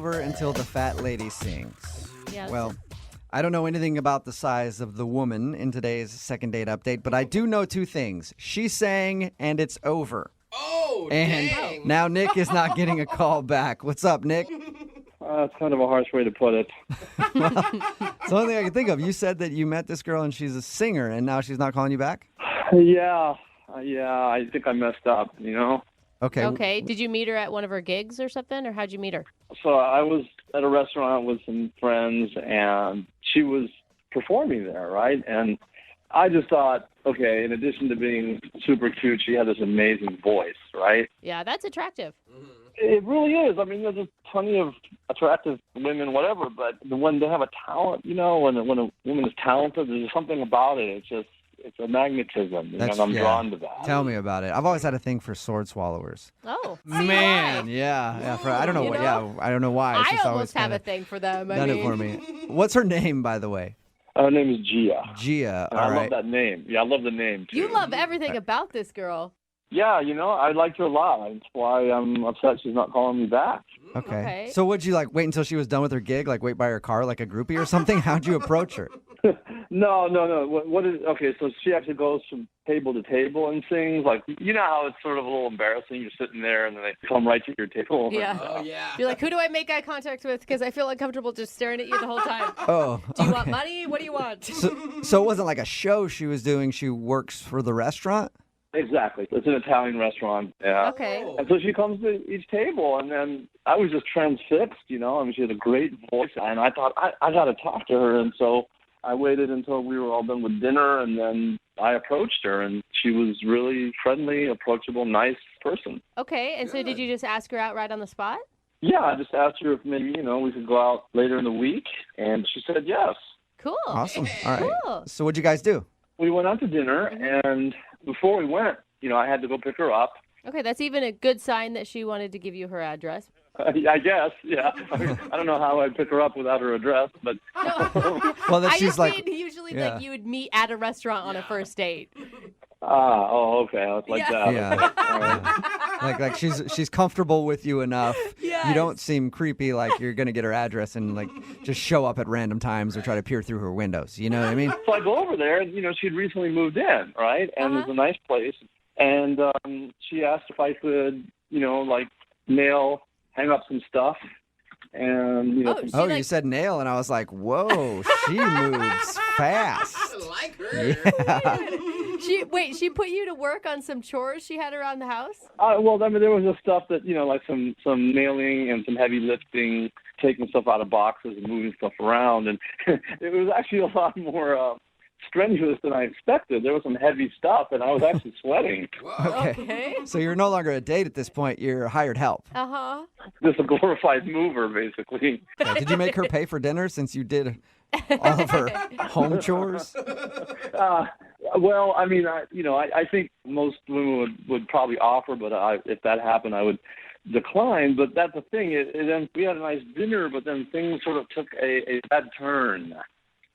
over until the fat lady sings. Yeah, Well, I don't know anything about the size of the woman in today's second date update, but I do know two things. She sang, and it's over. Oh, And dang. now Nick is not getting a call back. What's up, Nick? That's kind of a harsh way to put it. It's the only thing I can think of. You said that you met this girl and she's a singer, and now she's not calling you back? Yeah, I think I messed up, Okay. Okay. Did you meet her at one of her gigs or something, or how'd you meet her? So I was at a restaurant with some friends, and she was performing there, right? And I just thought, okay, in addition to being super cute, she had this amazing voice, right? Yeah, that's attractive. It really is. I mean, there's plenty of attractive women, whatever, but when they have a talent, when a woman is talented, there's something about it. It's a magnetism, and I'm drawn to that. Tell me about it. I've always had a thing for sword swallowers. Oh, Man, why? yeah. I don't know. I don't know why. It's I just almost always have kinda a thing for them. done it for me. What's her name, by the way? Her name is Gia. Gia. And All I right. love that name. Yeah, I love the name, too. You love everything about this girl. Yeah, I liked her a lot. That's why I'm upset she's not calling me back. Okay. So would you wait until she was done with her gig, wait by her car like a groupie or something? How'd you approach her? No. Okay, so she actually goes from table to table and sings. You know how it's sort of a little embarrassing. You're sitting there and then they come right to your table. Yeah. Oh, yeah. You're like, who do I make eye contact with? Because I feel uncomfortable just staring at you the whole time. Oh. Do you want money? What do you want? So it wasn't like a show she was doing. She works for the restaurant? Exactly. It's an Italian restaurant. Yeah. Okay. And so she comes to each table, and then I was just transfixed, I mean, she had a great voice, and I thought, I got to talk to her. And so I waited until we were all done with dinner, and then I approached her, and she was really friendly, approachable, nice person. Okay. And so did you just ask her out right on the spot? Yeah, I just asked her if maybe, we could go out later in the week, and she said yes. Cool. Awesome. All right. Cool. So what'd you guys do? We went out to dinner, and before we went, I had to go pick her up. Okay, that's even a good sign that she wanted to give you her address. I guess, yeah. I don't know how I'd pick her up without her address, but... Well, that I she's just mean usually yeah. you would meet at a restaurant on a first date. Okay. It's like that. Yeah. All right. like she's comfortable with you enough. Yes. You don't seem creepy like you're gonna get her address and just show up at random times or try to peer through her windows. You know what I mean? So I go over there, and she'd recently moved in, right? And it was a nice place. And she asked if I could, hang up some stuff. And You said nail, and I was like, whoa, she moves fast. I like her. Yeah. She put you to work on some chores she had around the house? well, I mean, there was just stuff that like some nailing and some heavy lifting, taking stuff out of boxes and moving stuff around, and it was actually a lot more strenuous than I expected. There was some heavy stuff, and I was actually sweating. Okay. So you're no longer a date at this point. You're hired help. Uh-huh. Just a glorified mover, basically. Yeah. Did you make her pay for dinner since you did all of her home chores? Well, I mean, I think most women would probably offer, but if that happened, I would decline. But that's the thing. Then we had a nice dinner, but then things sort of took a bad turn.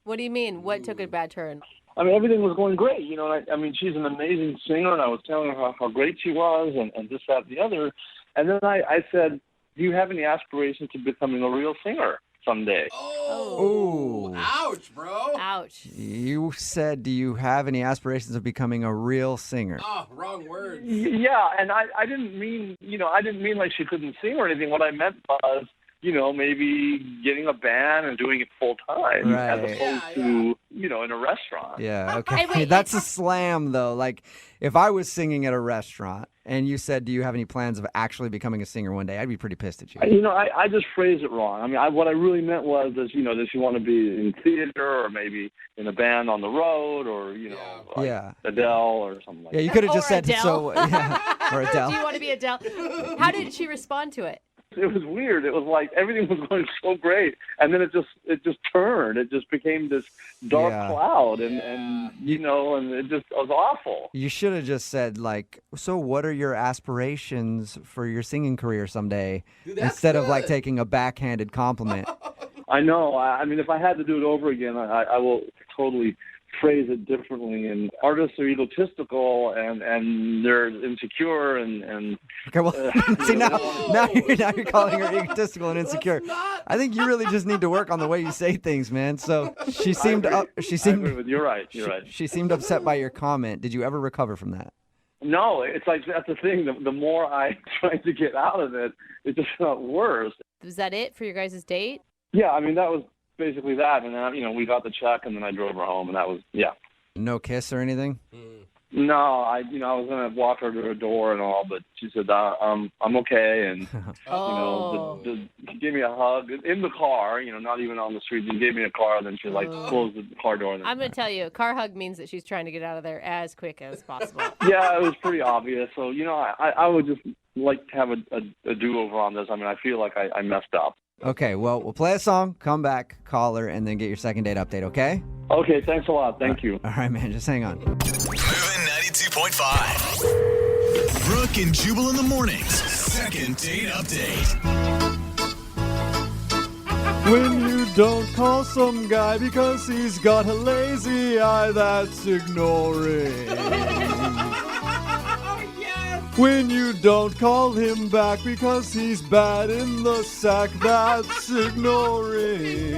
What do you mean? What took a bad turn? I mean, everything was going great. I mean, she's an amazing singer, and I was telling her how great she was and this, that, and the other. And then I said, do you have any aspirations to becoming a real singer someday? Oh. Ouch, bro. Ouch. You said, do you have any aspirations of becoming a real singer? Oh, wrong words. Yeah, and I didn't mean, I didn't mean like she couldn't sing or anything. What I meant was, maybe getting a band and doing it full time as opposed to, in a restaurant. Yeah, okay. Hey, wait, That's a slam, though. If I was singing at a restaurant and you said, do you have any plans of actually becoming a singer one day, I'd be pretty pissed at you. I just phrased it wrong. I mean, what I really meant was, does she want to be in theater or maybe in a band on the road or, Adele or something like that. Yeah, you could have just said Adele. so. Yeah, or Adele. Do you want to be Adele? How did she respond to it? It was weird. It was like everything was going so great, and then it just turned. It just became this dark cloud, and it just was awful. You should have just said so what are your aspirations for your singing career someday, instead of taking a backhanded compliment. I know. I mean, if I had to do it over again, I will totally phrase it differently. And artists are egotistical and they're insecure and Okay, well, see now you're calling her egotistical and insecure. I think you really just need to work on the way you say things, man. So she seemed I agree with you. You're right. She seemed upset by your comment. Did you ever recover from that? No, it's like that's the thing. The more I tried to get out of it, it just got worse. Was that it for your guys' date? Yeah, I mean that was basically that, and then we got the check, and then I drove her home, and that was No kiss or anything? No, I was gonna walk her to her door and all, but she said I'm okay, and she gave me a hug in the car, not even on the street. She gave me a car, then she closed the car door. And then, I'm going to tell you, a car hug means that she's trying to get out of there as quick as possible. Yeah, it was pretty obvious. So I would just like to have a do-over on this. I mean, I feel like I messed up. Okay, well, we'll play a song, come back, call her, and then get your second date update, okay? Okay, thanks a lot. Thank you. All right, man, just hang on. Moving 92.5. Brooke and Jubal in the mornings. Second date update. When you don't call some guy because he's got a lazy eye, that's ignoring. When you don't call him back because he's bad in the sack, that's ignoring.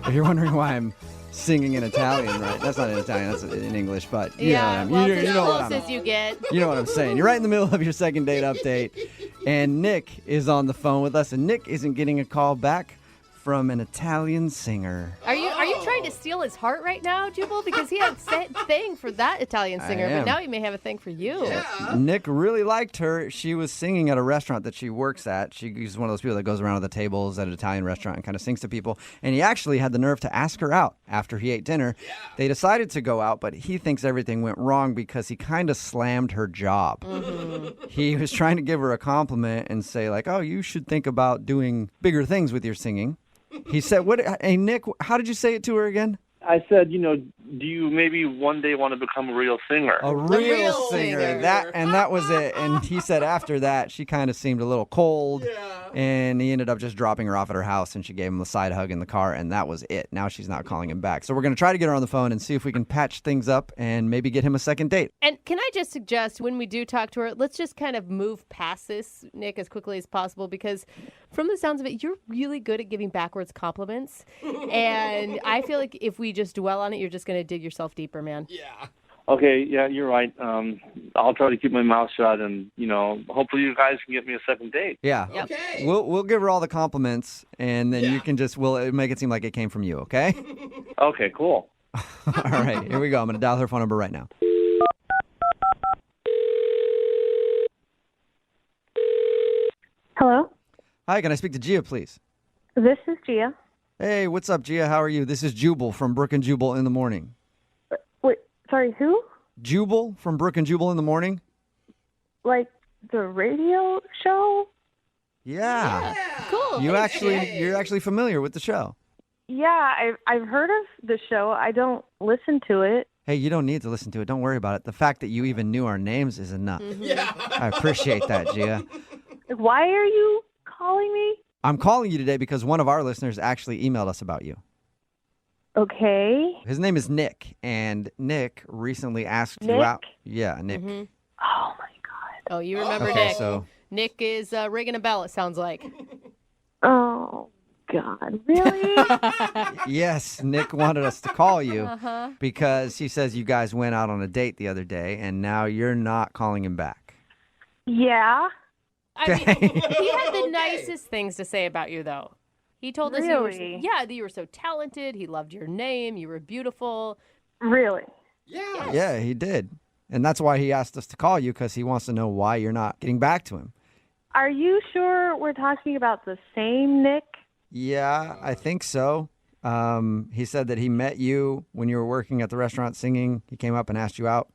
If you're wondering why I'm singing in Italian, right? That's not in Italian, that's in English, but you know what as I'm, close as you get. You know what I'm saying. You're right in the middle of your second date update, and Nick is on the phone with us, and Nick isn't getting a call back from an Italian singer. Are you trying to steal his heart right now, Jubal? Because he had a thing for that Italian singer, but now he may have a thing for you. Yeah. Nick really liked her. She was singing at a restaurant that she works at. She's one of those people that goes around to the tables at an Italian restaurant and kind of sings to people. And he actually had the nerve to ask her out after he ate dinner. Yeah. They decided to go out, but he thinks everything went wrong because he kind of slammed her job. Mm-hmm. He was trying to give her a compliment and say, like, oh, you should think about doing bigger things with your singing. He said, hey, Nick, how did you say it to her again? I said, do you maybe one day want to become a real singer? A real singer. That was it. And he said after that, she kind of seemed a little cold. Yeah. And he ended up just dropping her off at her house, and she gave him a side hug in the car, and that was it. Now she's not calling him back. So we're going to try to get her on the phone and see if we can patch things up and maybe get him a second date. And can I just suggest when we do talk to her, let's just kind of move past this, Nick, as quickly as possible, because from the sounds of it, you're really good at giving backwards compliments. And I feel like if we just dwell on it, you're just going to dig yourself deeper, man. Yeah. Okay, yeah, you're right. I'll try to keep my mouth shut, and hopefully you guys can get me a second date. Yeah. Yep. Okay. We'll give her all the compliments, and then you can we'll make it seem like it came from you, okay? Okay, cool. All right, here we go. I'm going to dial her phone number right now. Hello, Hi, can I speak to Gia, please? this is Gia. Hey, what's up, Gia? How are you? This is Jubal from Brooke and Jubal in the Morning. Wait, sorry, who? Jubal from Brooke and Jubal in the Morning? Like the radio show? Yeah. Cool. You're actually familiar with the show. Yeah, I've heard of the show. I don't listen to it. Hey, you don't need to listen to it. Don't worry about it. The fact that you even knew our names is enough. Yeah. I appreciate that, Gia. Why are you calling me? I'm calling you today because one of our listeners actually emailed us about you. Okay. His name is Nick, and Nick recently asked you Nick? out. Yeah, Nick. Mm-hmm. Oh my God. Oh, you remember Okay, Nick. so Nick is ringing a bell, it sounds like. Oh God, really? yes, Nick wanted us to call you because he says you guys went out on a date the other day, and now you're not calling him back. Yeah. I mean, he had the nicest things to say about you, though. He told us Really? that you were so talented. He loved your name. You were beautiful. Really? Yeah. Yeah, he did. And that's why he asked us to call you, because he wants to know why you're not getting back to him. Are you sure we're talking about the same Nick? Yeah, I think so. He said that he met you when you were working at the restaurant singing. He came up and asked you out.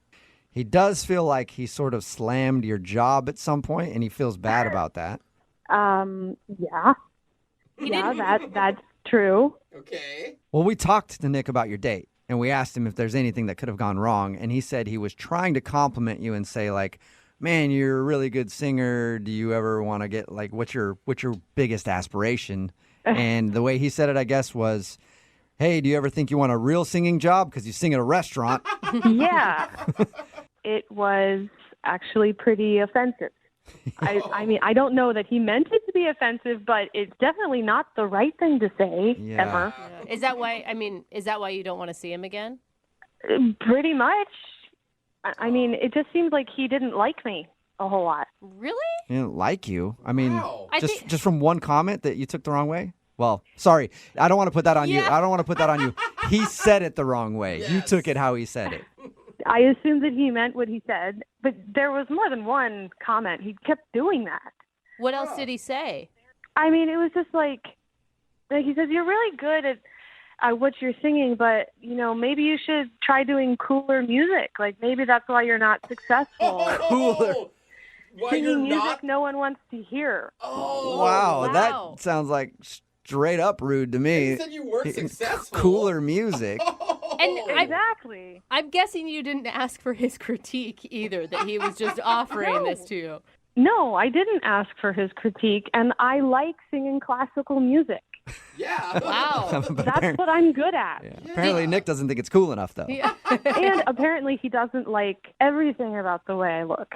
He does feel like he sort of slammed your job at some point, and he feels bad about that. Yeah. That's true. Okay. Well, we talked to Nick about your date, and we asked him if there's anything that could have gone wrong, and he said he was trying to compliment you and say, like, man, you're a really good singer. Do you ever want to get, like, what's your biggest aspiration? And the way he said it, I guess, was, Hey, do you ever think you want a real singing job because you sing at a restaurant? Yeah. It was actually pretty offensive. I mean, I don't know that he meant it to be offensive, but it's definitely not the right thing to say ever. Is that why? I mean, is that why you don't want to see him again? Pretty much. I mean, it just seems like he didn't like me a whole lot. Really? He didn't like you. I mean, Wow. just from one comment that you took the wrong way? Well, sorry. I don't want to put that on you. Yeah. I don't want to put that on you. He said it the wrong way. You Yes. took it how he said it. I assumed that he meant what he said, but there was more than one comment. He kept doing that. What else did he say? I mean, it was just like he says, you're really good at what you're singing, but, you know, maybe you should try doing cooler music. Like, maybe that's why you're not successful. Cooler. Why Singing you're music not? no one wants to hear. Oh. Wow, wow. that sounds like straight up rude to me. You said you weren't successful. Cooler music. And Exactly. I'm guessing you didn't ask for his critique either, that he was just offering this to you. No, I didn't ask for his critique, and I like singing classical music. Yeah. Wow. That's what I'm good at. Yeah. Apparently, Nick doesn't think it's cool enough, though. Yeah. And apparently he doesn't like everything about the way I look.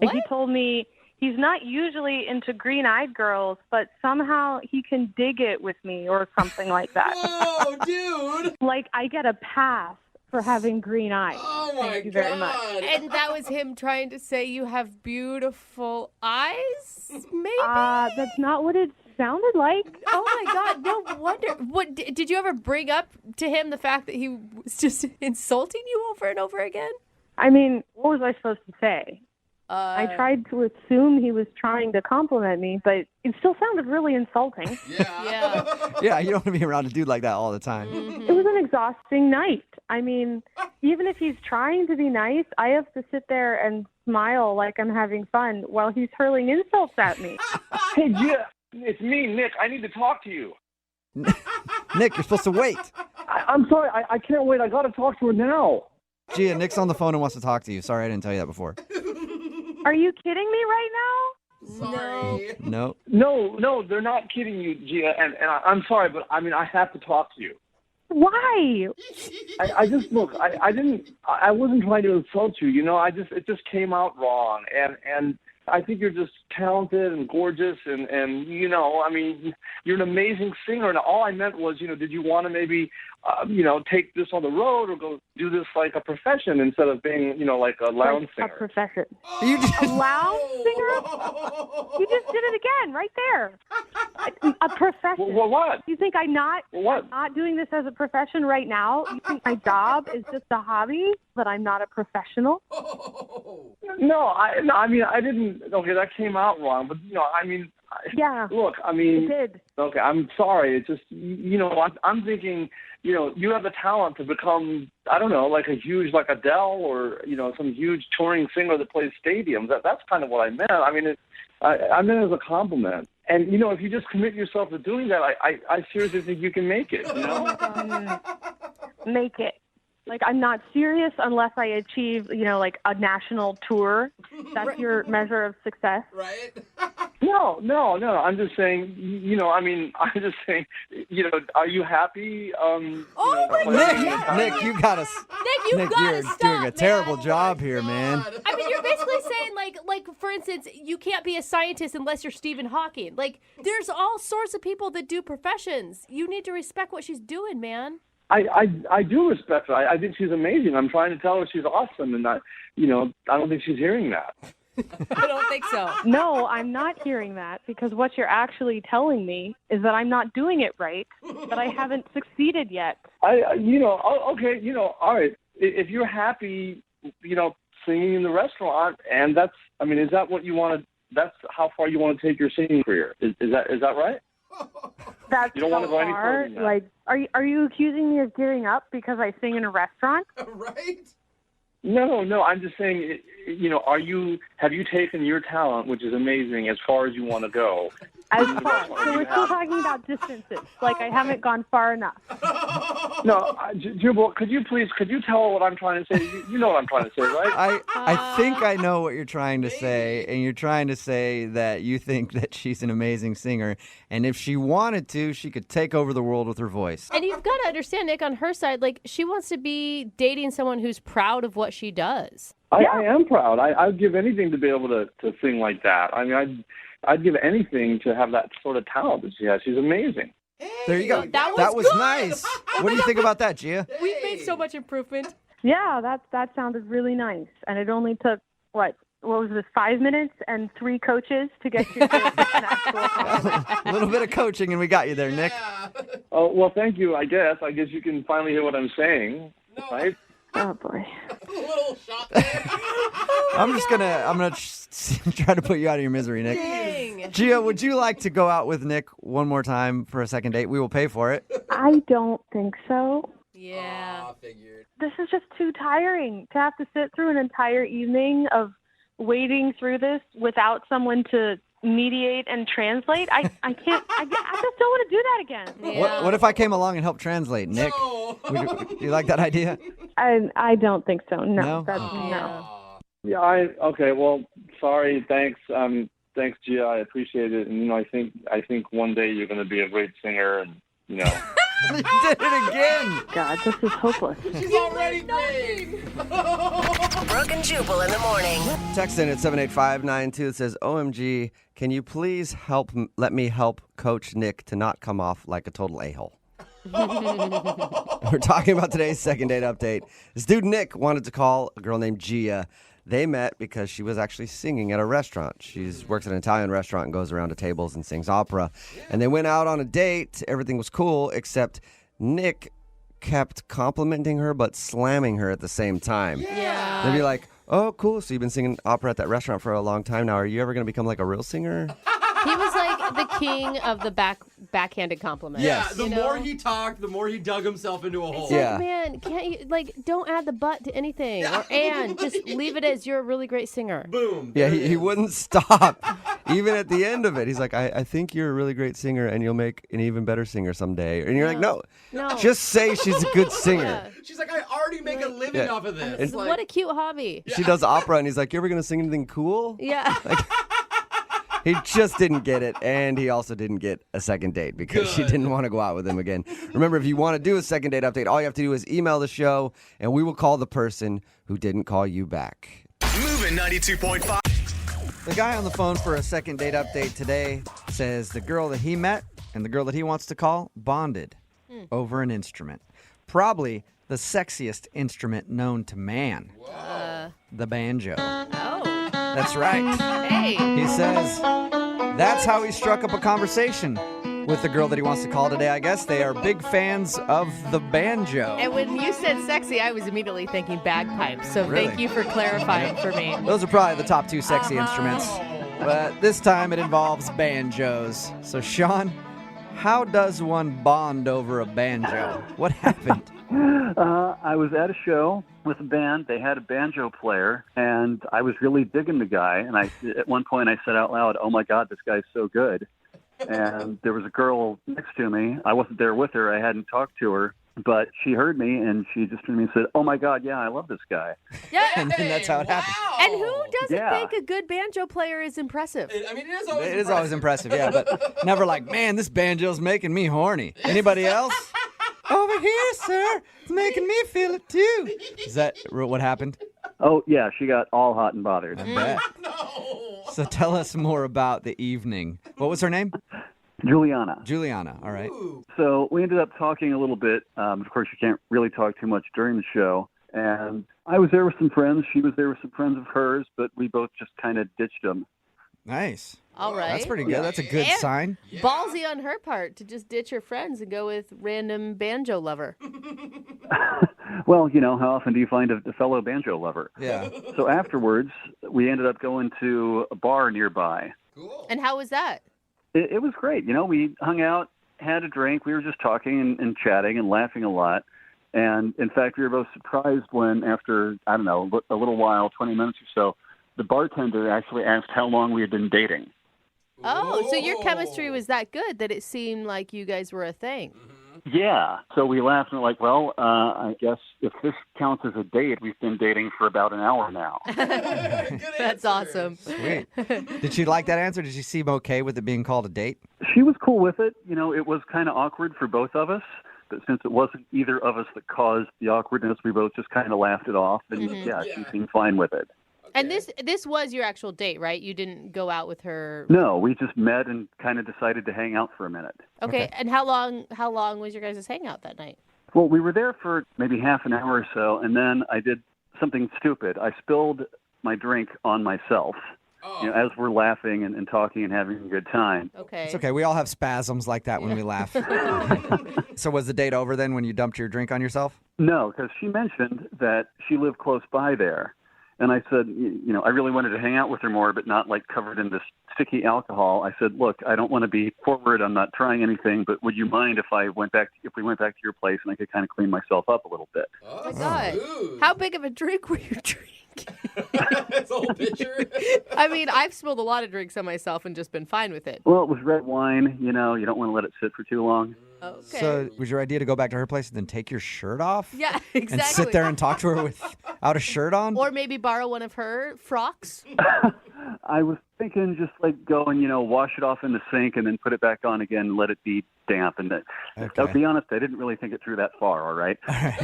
Like, he What? told me he's not usually into green-eyed girls, but somehow he can dig it with me or something like that. Whoa, dude. Like, I get a pass for having green eyes. Oh my Thank you very much. God. And that was him trying to say you have beautiful eyes, maybe? That's not what it sounded like. Oh my God! No wonder. What did you ever bring up to him the fact that he was just insulting you over and over again? I mean, what was I supposed to say? I tried to assume he was trying to compliment me, but it still sounded really insulting. Yeah. Yeah, you don't want to be around a dude like that all the time. It was an exhausting night. I mean, even if he's trying to be nice, I have to sit there and smile like I'm having fun while he's hurling insults at me. Hey, Jeff, it's me, Nick. I need to talk to you. Nick, you're supposed to wait. I'm sorry. I can't wait. I got to talk to her now. Gia, Nick's on the phone and wants to talk to you. Sorry I didn't tell you that before. Are you kidding me right now? Sorry. No. No, they're not kidding you, Gia. And I'm sorry, but I mean, I have to talk to you. Why? I just look. I wasn't trying to insult you. You know, it just came out wrong. And I think you're just talented and gorgeous. And you know, I mean, you're an amazing singer. And all I meant was, you know, did you want to maybe, you know, take this on the road or go do this like a profession instead of being, you know, like a lounge A singer? profession. You just, A lounge singer? You just did it again, right there. A profession. Well, what? You think I'm not What? not doing this as a profession right now? You think my job is just a hobby, but I'm not a professional? No, I mean, I didn't. Okay, that came out wrong. But you know, I mean, Yeah, look, I it mean, did. okay, I'm sorry. It's just, you know, I'm thinking, you know, you have the talent to become, I don't know, like a huge, like Adele or, you know, some huge touring singer that plays stadiums. That's kind of what I meant. I mean, I meant it as a compliment. And, you know, if you just commit yourself to doing that, I seriously think you can make it, you know? Make it. Like, I'm not serious unless I achieve, you know, like a national tour. That's your measure of success. Right? No. I'm just saying, you know, I mean, I'm just saying, you know, are you happy? Oh, my Nick, Nick, you got us. Nick, you Nick, gotta you're stop, doing a terrible man. job here, man. I mean, you're basically saying, like for instance, you can't be a scientist unless you're Stephen Hawking. Like, there's all sorts of people that do professions. You need to respect what she's doing, man. I do respect her. I think she's amazing. I'm trying to tell her she's awesome, and I don't think she's hearing that. I don't think so. No, I'm not hearing that because what you're actually telling me is that I'm not doing it right, that I haven't succeeded yet. Okay, you know, all right. If you're happy, you know, singing in the restaurant, and is that what you want to? That's how far you want to take your singing career. Is that right? That's You don't want to go any far. further than that. Like, are you accusing me of giving up because I sing in a restaurant? Right? No. I'm just saying, you know, have you taken your talent, which is amazing, as far as you want to go? As far. So we're still talking about distances. Like, I haven't gone far enough. No, Jubal, could you tell her what I'm trying to say? You know what I'm trying to say, right? I think I know what you're trying to say, and you're trying to say that you think that she's an amazing singer, and if she wanted to, she could take over the world with her voice. And you've got to understand, Nick, on her side, like, she wants to be dating someone who's proud of what she does. I am proud. I'd give anything to be able to sing like that. I mean, I'd give anything to have that sort of talent that she has. She's amazing. There you go. That was good. Nice. What do you think about that, Gia? We've made so much improvement. Yeah, that sounded really nice. And it only took, what was this, 5 minutes and 3 coaches to get you to an actual compliment. A little bit of coaching, and we got you there, Nick. Oh, well, thank you, I guess. I guess you can finally hear what I'm saying, right? Oh, boy. A little shot there. I'm gonna try to put you out of your misery, Nick. Dang. Gia, would you like to go out with Nick one more time for a second date? We will pay for it. I don't think so. Yeah. Aw, figured. This is just too tiring to have to sit through an entire evening of wading through this without someone to mediate and translate. I can't. I just don't want to do that again. Yeah. What if I came along and helped translate, Nick? No. Would you like that idea? I don't think so. No. No? That's, Oh. no. Yeah, okay, well, sorry, thanks. Thanks, Gia, I appreciate it. And, I think one day you're going to be a great singer, and, You did it again. God, this is hopeless. She's already great. Brooke and Jubal in the morning. Text in at 78592. It says, OMG, can you please let me help Coach Nick to not come off like a total a-hole? We're talking about today's second date update. This dude Nick wanted to call a girl named Gia. They met because she was actually singing at a restaurant. She works at an Italian restaurant and goes around to tables and sings opera. And they went out on a date. Everything was cool, except Nick kept complimenting her but slamming her at the same time. Yeah. They'd be like, oh, cool. So you've been singing opera at that restaurant for a long time now. Are you ever going to become like a real singer? He was like the king of the backhanded compliments. Yeah, Yes. the more he talked, the more he dug himself into a hole. It's like, man, can't you, like, don't add the but to anything. Or and, just leave it as you're a really great singer. Boom. Yeah, there it he is. wouldn't stop. Even at the end of it, he's like, I think you're a really great singer and you'll make an even better singer someday. And you're like, no, just say she's a good singer. Yeah. She's like, I already make a living off of this. It's what a cute hobby. She does opera and he's like, you ever going to sing anything cool? Yeah. He just didn't get it, and he also didn't get a second date because she didn't want to go out with him again. Remember, if you want to do a second date update, all you have to do is email the show, and we will call the person who didn't call you back. Moving 92.5. The guy on the phone for a second date update today says the girl that he met and the girl that he wants to call bonded over an instrument. Probably the sexiest instrument known to man. The banjo. Oh. That's right. Hey. He says that's how he struck up a conversation with the girl that he wants to call today. I guess they are big fans of the banjo. And when you said sexy, I was immediately thinking bagpipes. So Really? thank you for clarifying for me. Those are probably the top two sexy instruments. But this time it involves banjos. So, Sean, how does one bond over a banjo? What happened? I was at a show with a band. They had a banjo player, and I was really digging the guy. And at one point, I said out loud, "Oh my God, this guy's so good!" And there was a girl next to me. I wasn't there with her. I hadn't talked to her, but she heard me, and she just turned to me and said, "Oh my God, yeah, I love this guy." Yeah. And then that's how it happened. And who doesn't Yeah. think a good banjo player is impressive? I mean, it is always It is always impressive, yeah, but never like, man, this banjo's making me horny. Anybody else? Over here, sir. It's making me feel it too. Is that what happened? Oh yeah, she got all hot and bothered. I bet. No. So tell us more about the evening. What was her name? Juliana. Juliana. All right. So we ended up talking a little bit. Of course, you can't really talk too much during the show. And I was there with some friends. She was there with some friends of hers, but we both just kind of ditched them. Nice. All right. That's pretty good. That's a good And sign. Ballsy on her part to just ditch her friends and go with random banjo lover. Well, how often do you find a fellow banjo lover? Yeah. So afterwards, we ended up going to a bar nearby. Cool. And how was that? It was great. We hung out, had a drink. We were just talking and chatting and laughing a lot. And, in fact, we were both surprised when after, I don't know, a little while, 20 minutes or so, the bartender actually asked how long we had been dating. Oh, so your chemistry was that good that it seemed like you guys were a thing. Yeah. So we laughed and were like, well, I guess if this counts as a date, we've been dating for about an hour now. That's awesome. Sweet. Did she like that answer? Did she seem okay with it being called a date? She was cool with it. You know, it was kind of awkward for both of us. But since it wasn't either of us that caused the awkwardness, we both just kind of laughed it off. And she seemed fine with it. And this was your actual date, right? You didn't go out with her. No, we just met and kind of decided to hang out for a minute. Okay. And how long was your guys' hangout that night? Well, we were there for maybe half an hour or so, and then I did something stupid. I spilled my drink on myself. You know, as we're laughing and talking and having a good time. Okay. It's okay. We all have spasms like that when we laugh. So was the date over then when you dumped your drink on yourself? No, because she mentioned that she lived close by there. And I said, you know, I really wanted to hang out with her more, but not like covered in this sticky alcohol. I said, look, I don't want to be forward. I'm not trying anything, but would you mind if we went back to your place and I could kind of clean myself up a little bit? Oh my God. How big of a drink were you drinking? That's a whole picture. I mean, I've spilled a lot of drinks on myself and just been fine with it. Well, it was red wine. You know, you don't want to let it sit for too long. Okay. So was your idea to go back to her place and then take your shirt off? Yeah, exactly. And sit there and talk to her without a shirt on? Or maybe borrow one of her frocks. I was thinking just like go and, you know, wash it off in the sink and then put it back on again and let it be damp. And I'll be honest, I didn't really think it through that far, all right?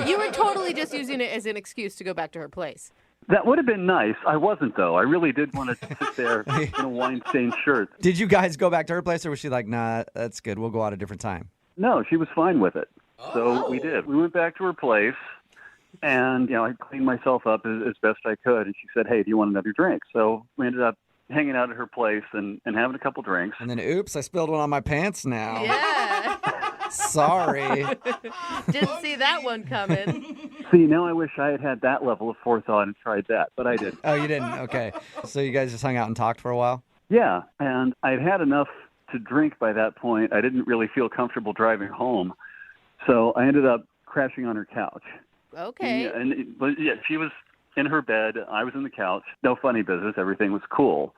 You were totally just using it as an excuse to go back to her place. That would have been nice. I wasn't, though. I really did want to sit there in a wine-stained shirt. Did you guys go back to her place, or was she like, nah, that's good, we'll go out a different time? No, she was fine with it. So we did. We went back to her place, and, you know, I cleaned myself up as best I could, and she said, hey, do you want another drink? So we ended up hanging out at her place and having a couple drinks. And then, oops, I spilled one on my pants now. Yeah. Sorry. Didn't see that one coming. See, now I wish I had had that level of forethought and tried that, but I didn't. Oh, you didn't? Okay. So you guys just hung out and talked for a while? Yeah, and I'd had enough to drink by that point. I didn't really feel comfortable driving home, so I ended up crashing on her couch. Okay. Yeah, she was in her bed. I was in the couch. No funny business. Everything was cool.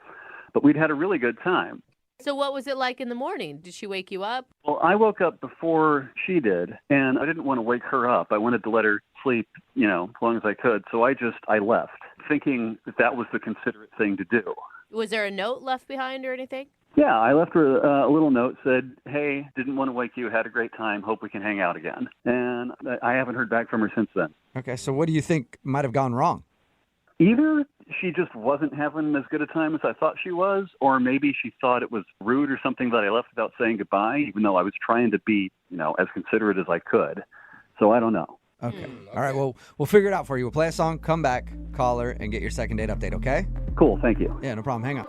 But we'd had a really good time. So what was it like in the morning? Did she wake you up? Well, I woke up before she did, and I didn't want to wake her up. I wanted to let her sleep, you know, as long as I could. So I left, thinking that was the considerate thing to do. Was there a note left behind or anything? Yeah, I left her a little note, said, hey, didn't want to wake you, had a great time, hope we can hang out again. And I haven't heard back from her since then. Okay, so what do you think might have gone wrong? Either she just wasn't having as good a time as I thought she was, or maybe she thought it was rude or something that I left without saying goodbye, even though I was trying to be, you know, as considerate as I could. So I don't know. Okay. All right, well, we'll figure it out for you. We'll play a song, come back, call her, and get your second date update, okay? Cool, thank you. Yeah, no problem. Hang on.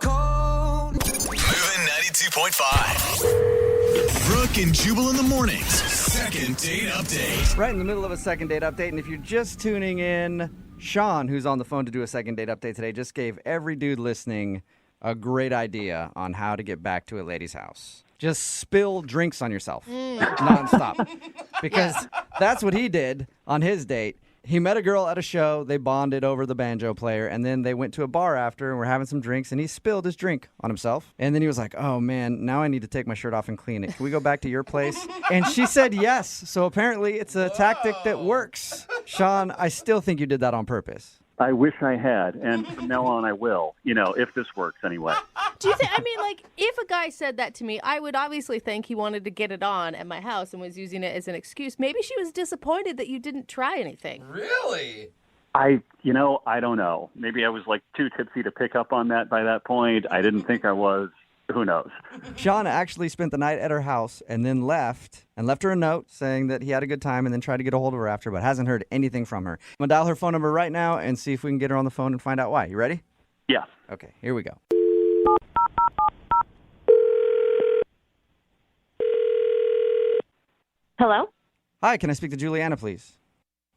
Moving 92.5. Brooke and Jubal in the mornings. Second date update. Right in the middle of a second date update, and if you're just tuning in, Sean, who's on the phone to do a second date update today, just gave every dude listening a great idea on how to get back to a lady's house. Just spill drinks on yourself nonstop. Because that's what he did on his date. He met a girl at a show, they bonded over the banjo player, and then they went to a bar after and were having some drinks, and he spilled his drink on himself. And then he was like, oh man, now I need to take my shirt off and clean it. Can we go back to your place? And she said yes. So apparently it's a tactic that works. Sean, I still think you did that on purpose. I wish I had, and from now on I will, you know, if this works anyway. Do you think, I mean, like, if a guy said that to me, I would obviously think he wanted to get it on at my house and was using it as an excuse. Maybe she was disappointed that you didn't try anything. Really? I don't know. Maybe I was like too tipsy to pick up on that by that point. I didn't think I was. Who knows? Sean actually spent the night at her house and then left her a note saying that he had a good time and then tried to get a hold of her after, but hasn't heard anything from her. I'm going to dial her phone number right now and see if we can get her on the phone and find out why. You ready? Yeah. Okay, here we go. Hello? Hi, can I speak to Juliana, please?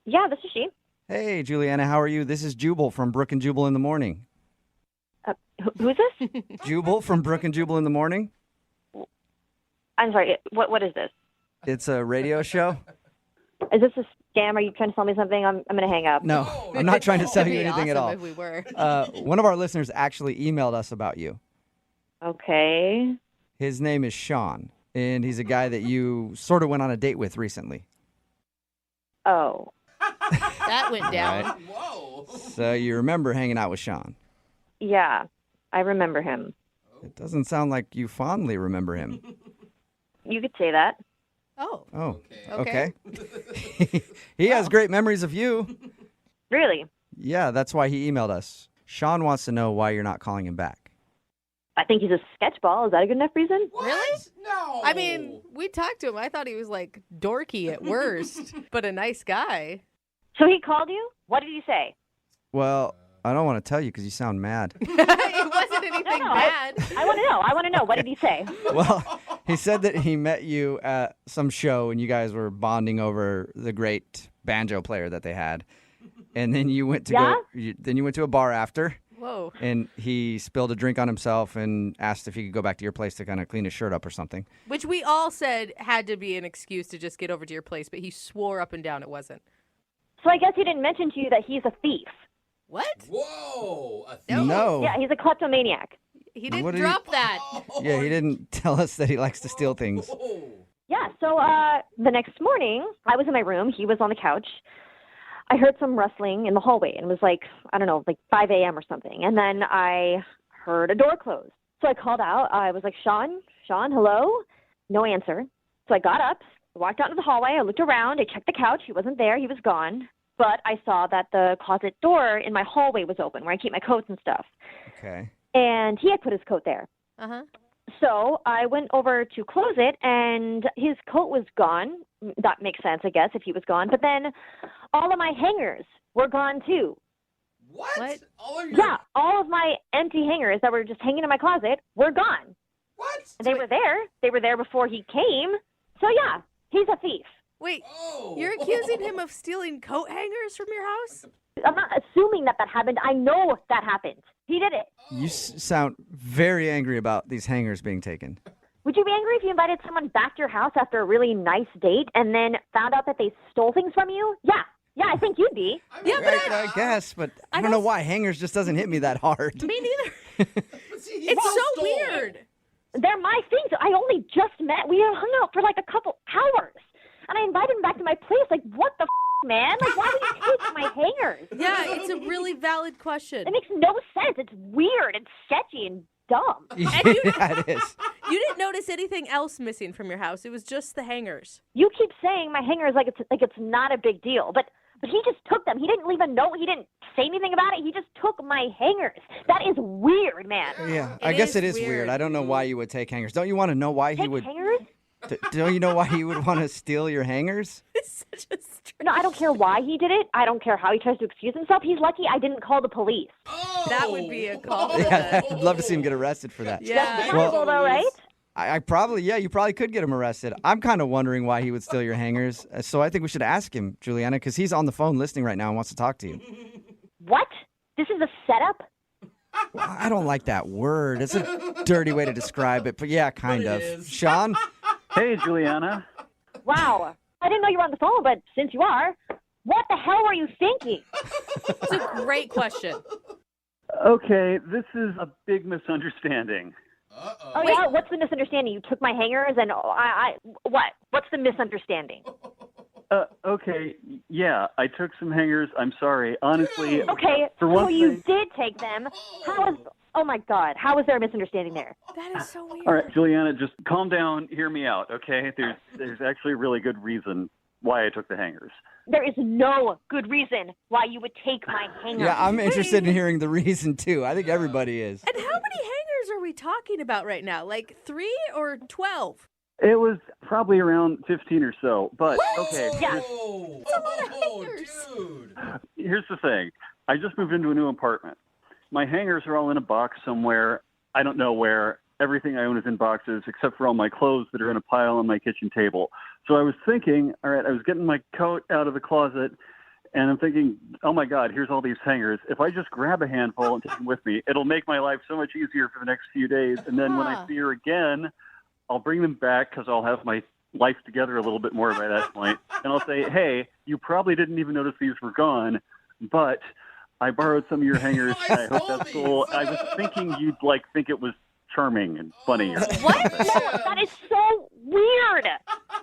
Yeah, this is she. Hey, Juliana, how are you? This is Jubal from Brooke and Jubal in the Morning. Who is this? Jubal from Brooke and Jubal in the Morning? I'm sorry. What is this? It's a radio show. Is this a scam? Are you trying to sell me something? I'm going to hang up. No, I'm not trying to sell you It'd be anything at all. awesome if we were. One of our listeners actually emailed us about you. Okay. His name is Sean. and he's a guy that you sort of went on a date with recently. Oh. That went down. Right. Whoa. So you remember hanging out with Sean. Yeah, I remember him. It doesn't sound like you fondly remember him. You could say that. Oh. Oh, Okay. He has great memories of you. Really? Yeah, that's why he emailed us. Sean wants to know why you're not calling him back. I think he's a sketchball. Is that a good enough reason? What? Really? No. I mean, we talked to him. I thought he was like dorky at worst, but a nice guy. So he called you? What did he say? Well, I don't want to tell you because you sound mad. It wasn't anything No, bad. I want to know. I want to know. What did he say? Well, he said that he met you at some show and you guys were bonding over the great banjo player that they had. And then you went to then you went to a bar after. Whoa. And he spilled a drink on himself and asked if he could go back to your place to kind of clean his shirt up or something. Which we all said had to be an excuse to just get over to your place, but he swore up and down it wasn't. So I guess he didn't mention to you that he's a thief. What? Whoa. A thief? No. Yeah, he's a kleptomaniac. He didn't What did drop that. Yeah, he didn't tell us that he likes to steal things. Whoa. Yeah, so the next morning, I was in my room. He was on the couch. I heard some rustling in the hallway, and it was like, I don't know, like 5 a.m. or something. And then I heard a door close. So I called out. I was like, Sean, hello? No answer. So I got up, walked out into the hallway. I looked around. I checked the couch. He wasn't there. He was gone. But I saw that the closet door in my hallway was open, where I keep my coats and stuff. Okay. And he had put his coat there. Uh-huh. So I went over to close it, and his coat was gone. That makes sense, I guess, if he was gone. But then all of my hangers were gone, too. What? All of your... Yeah, all of my empty hangers that were just hanging in my closet were gone. What? And they were there. They were there before he came. So, yeah, he's a thief. Wait, Oh. you're accusing him of stealing coat hangers from your house? I'm not assuming that happened. I know that happened. He did it. You sound very angry about these hangers being taken. Would you be angry if you invited someone back to your house after a really nice date and then found out that they stole things from you? Yeah, I think you'd be. Yeah, but I guess, but I don't know why hangers just doesn't hit me that hard. me neither. It's so weird. They're my things. I only just met. We hung out for like a couple hours. And I invited him back to my place. Like, what the man? Like, why would you take my hangers? Yeah, it's a really valid question. It makes no sense. It's weird and sketchy and dumb. Yeah, it is. You didn't notice anything else missing from your house. It was just the hangers. You keep saying my hangers like it's not a big deal, but he just took them. He didn't leave a note. He didn't say anything about it. He just took my hangers. That is weird, man. Yeah, I guess it is weird. weird. I don't know why you would take hangers. Don't you want to know why he Take would? hangers? Don't you know why he would want to steal your hangers? It's such a strange... No, I don't care why he did it. I don't care how he tries to excuse himself. He's lucky I didn't call the police. Oh. That would be a call. Yeah, I'd love to see him get arrested for that. Yeah. Justifiable, though, right? I probably, you probably could get him arrested. I'm kind of wondering why he would steal your hangers. So I think we should ask him, Juliana, because he's on the phone listening right now and wants to talk to you. What? This is a setup? Well, I don't like that word. It's a dirty way to describe it, but yeah, kind But of. it is. Sean? Hey, Juliana. Wow. I didn't know you were on the phone, but since you are, what the hell were you thinking? It's a great question. Okay, this is a big misunderstanding. Uh-oh. Oh, yeah? What's the misunderstanding? You took my hangers and what? What's the misunderstanding? Okay, yeah, I took some hangers. I'm sorry. Honestly, Okay, for so one you thing... did take them. Oh my God, how is there a misunderstanding there? That is so weird. All right, Juliana, just calm down. Hear me out, okay? There's actually a really good reason why I took the hangers. There is no good reason why you would take my hangers. Yeah, I'm interested in hearing the reason, too. I think everybody is. And how many hangers are we talking about right now? Like 3 or 12? It was probably around 15 or so, but okay. Yeah. Oh, dude. Here's the thing. I just moved into a new apartment. My hangers are all in a box somewhere. I don't know where. Everything I own is in boxes except for all my clothes that are in a pile on my kitchen table. So I was thinking, all right, I was getting my coat out of the closet, and I'm thinking, oh, my God, here's all these hangers. If I just grab a handful and take them with me, it'll make my life so much easier for the next few days. And then when I see her again, I'll bring them back because I'll have my life together a little bit more by that point. And I'll say, hey, you probably didn't even notice these were gone, but I borrowed some of your hangers. And I hope that's cool. I was thinking you'd think it was charming and funny. What? No, that is so weird.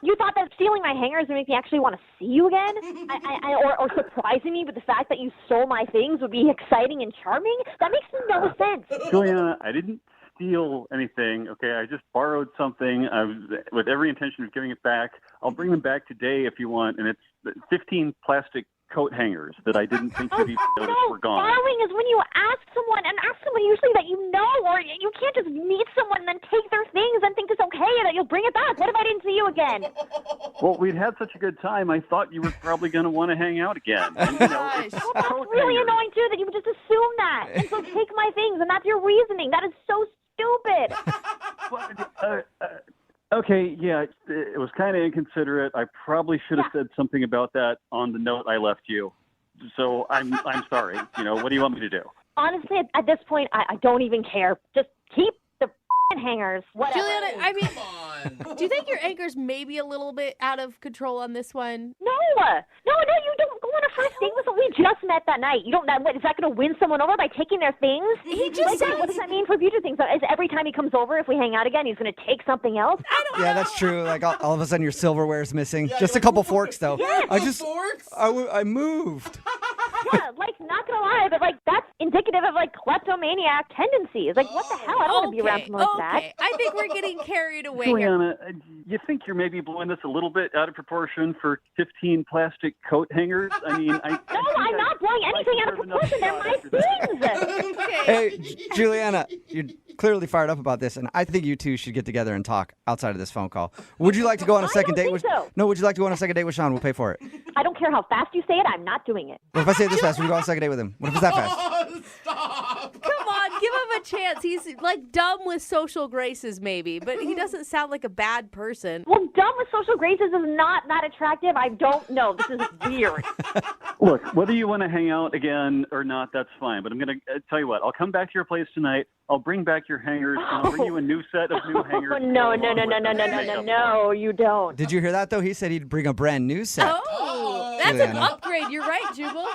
You thought that stealing my hangers would make me actually want to see you again? Or surprising me with the fact that you stole my things would be exciting and charming? That makes no sense. Juliana, I didn't steal anything, okay? I just borrowed something with every intention of giving it back. I'll bring them back today if you want, and it's 15 plastic coat hangers that I didn't think you'd notice were gone. Borrowing is when you ask someone, and ask someone usually that you know, or you can't just meet someone and then take their things and think it's okay and that you'll bring it back. What if I didn't see you again? Well, we'd had such a good time, I thought you were probably going to want to hang out again. And, you know, it's Well, that's really annoying, too, that you would just assume that. And so take my things, and that's your reasoning. That is so stupid. Okay, yeah, it was kind of inconsiderate. I probably should have said something about that on the note I left you. So I'm sorry. You know, what do you want me to do? Honestly, at this point, I don't even care. Just keep the hangers. Whatever. Juliana, I mean, do you think your anger's maybe a little bit out of control on this one? No, you don't go on a first date with someone. We just met that night. You don't. What, is that going to win someone over by taking their things? He just said. What does that mean for future things? Is every time he comes over, if we hang out again, he's going to take something else? I don't know. Yeah, that's true. Like all of a sudden your silverware's missing. Just a couple forks though. Yes. I moved. Yeah, like, not gonna lie, but like that's indicative of like kleptomaniac tendencies. Like, what the hell? I don't want to be around someone like that. I think we're getting carried away here. Juliana, you think you're maybe blowing this a little bit out of proportion for 15 plastic coat hangers? I mean, No, I'm not blowing anything out of proportion. They're my things. Hey, Juliana, you're clearly fired up about this, and I think you two should get together and talk outside of this phone call. Would you like to go on a second date with? So. No, would you like to go on a second date with Sean? We'll pay for it. I don't care how fast you say it. I'm not doing it. What if I say it this fast? Would you go on a second date with him? What if it's that fast? Stop! Come on, give him a chance. He's like dumb with social graces, maybe, but he doesn't sound like a bad person. Well, dumb with social graces is not that attractive. I don't know. This is weird. Look, whether you want to hang out again or not, that's fine. But I'm going to tell you what. I'll come back to your place tonight. I'll bring back your hangers, and I'll bring you a new set of new hangers. No, you don't. Did you hear that, though? He said he'd bring a brand new set. Oh, that's Juliana. an upgrade. You're right, Jubal.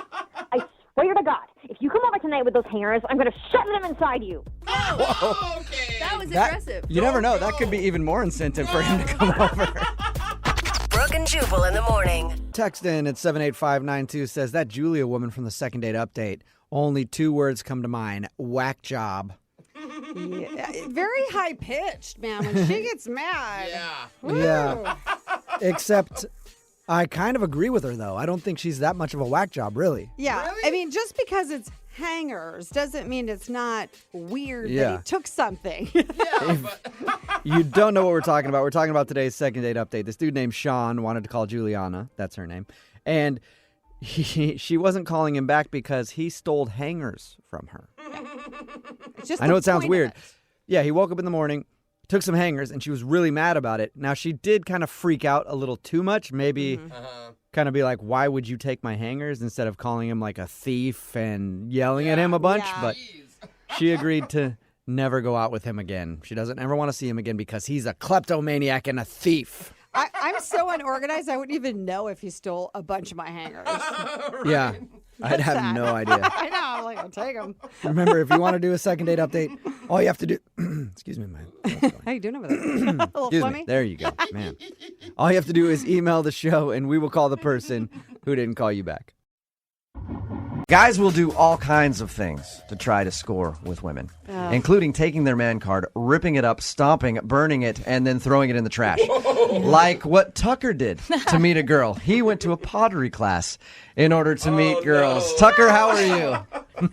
I swear to God, if you come over tonight with those hangers, I'm going to shove them inside you. Oh, Okay. that was aggressive. You never know. That could be even more incentive for him to come over. Brooke and Jubal in the morning. Text in at 78592 says, that Julia woman from the second date update, only 2 words come to mind. Whack job. Yeah, very high pitched, man. When she gets mad. Yeah. Woo. Yeah. Except I kind of agree with her, though. I don't think she's that much of a whack job, really. Yeah. Really? I mean, just because it's hangers doesn't mean it's not weird Yeah. that he took something. Yeah, but You don't know what we're talking about. We're talking about today's second date update. This dude named Sean wanted to call Juliana. That's her name. And she wasn't calling him back because he stole hangers from her. Just I know the it sounds point of weird. it. Yeah, he woke up in the morning, took some hangers, and she was really mad about it. Now, she did kind of freak out a little too much. Maybe kind of be like, why would you take my hangers, instead of calling him like a thief and yelling at him a bunch. Yeah. But she agreed to never go out with him again. She doesn't ever want to see him again because he's a kleptomaniac and a thief. I'm so unorganized, I wouldn't even know if he stole a bunch of my hangers. Yeah, I'd have sad. no idea. I know. I'm like, I'll take them. Remember, if you want to do a second date update, all you have to do... excuse me, man. How you doing over there? A little Excuse me. phlegmy? There you go, man. All you have to do is email the show, and we will call the person who didn't call you back. Guys will do all kinds of things to try to score with women, including taking their man card, ripping it up, stomping, burning it, and then throwing it in the trash. Like what Tucker did to meet a girl. He went to a pottery class in order to meet girls. no. Tucker, how are you?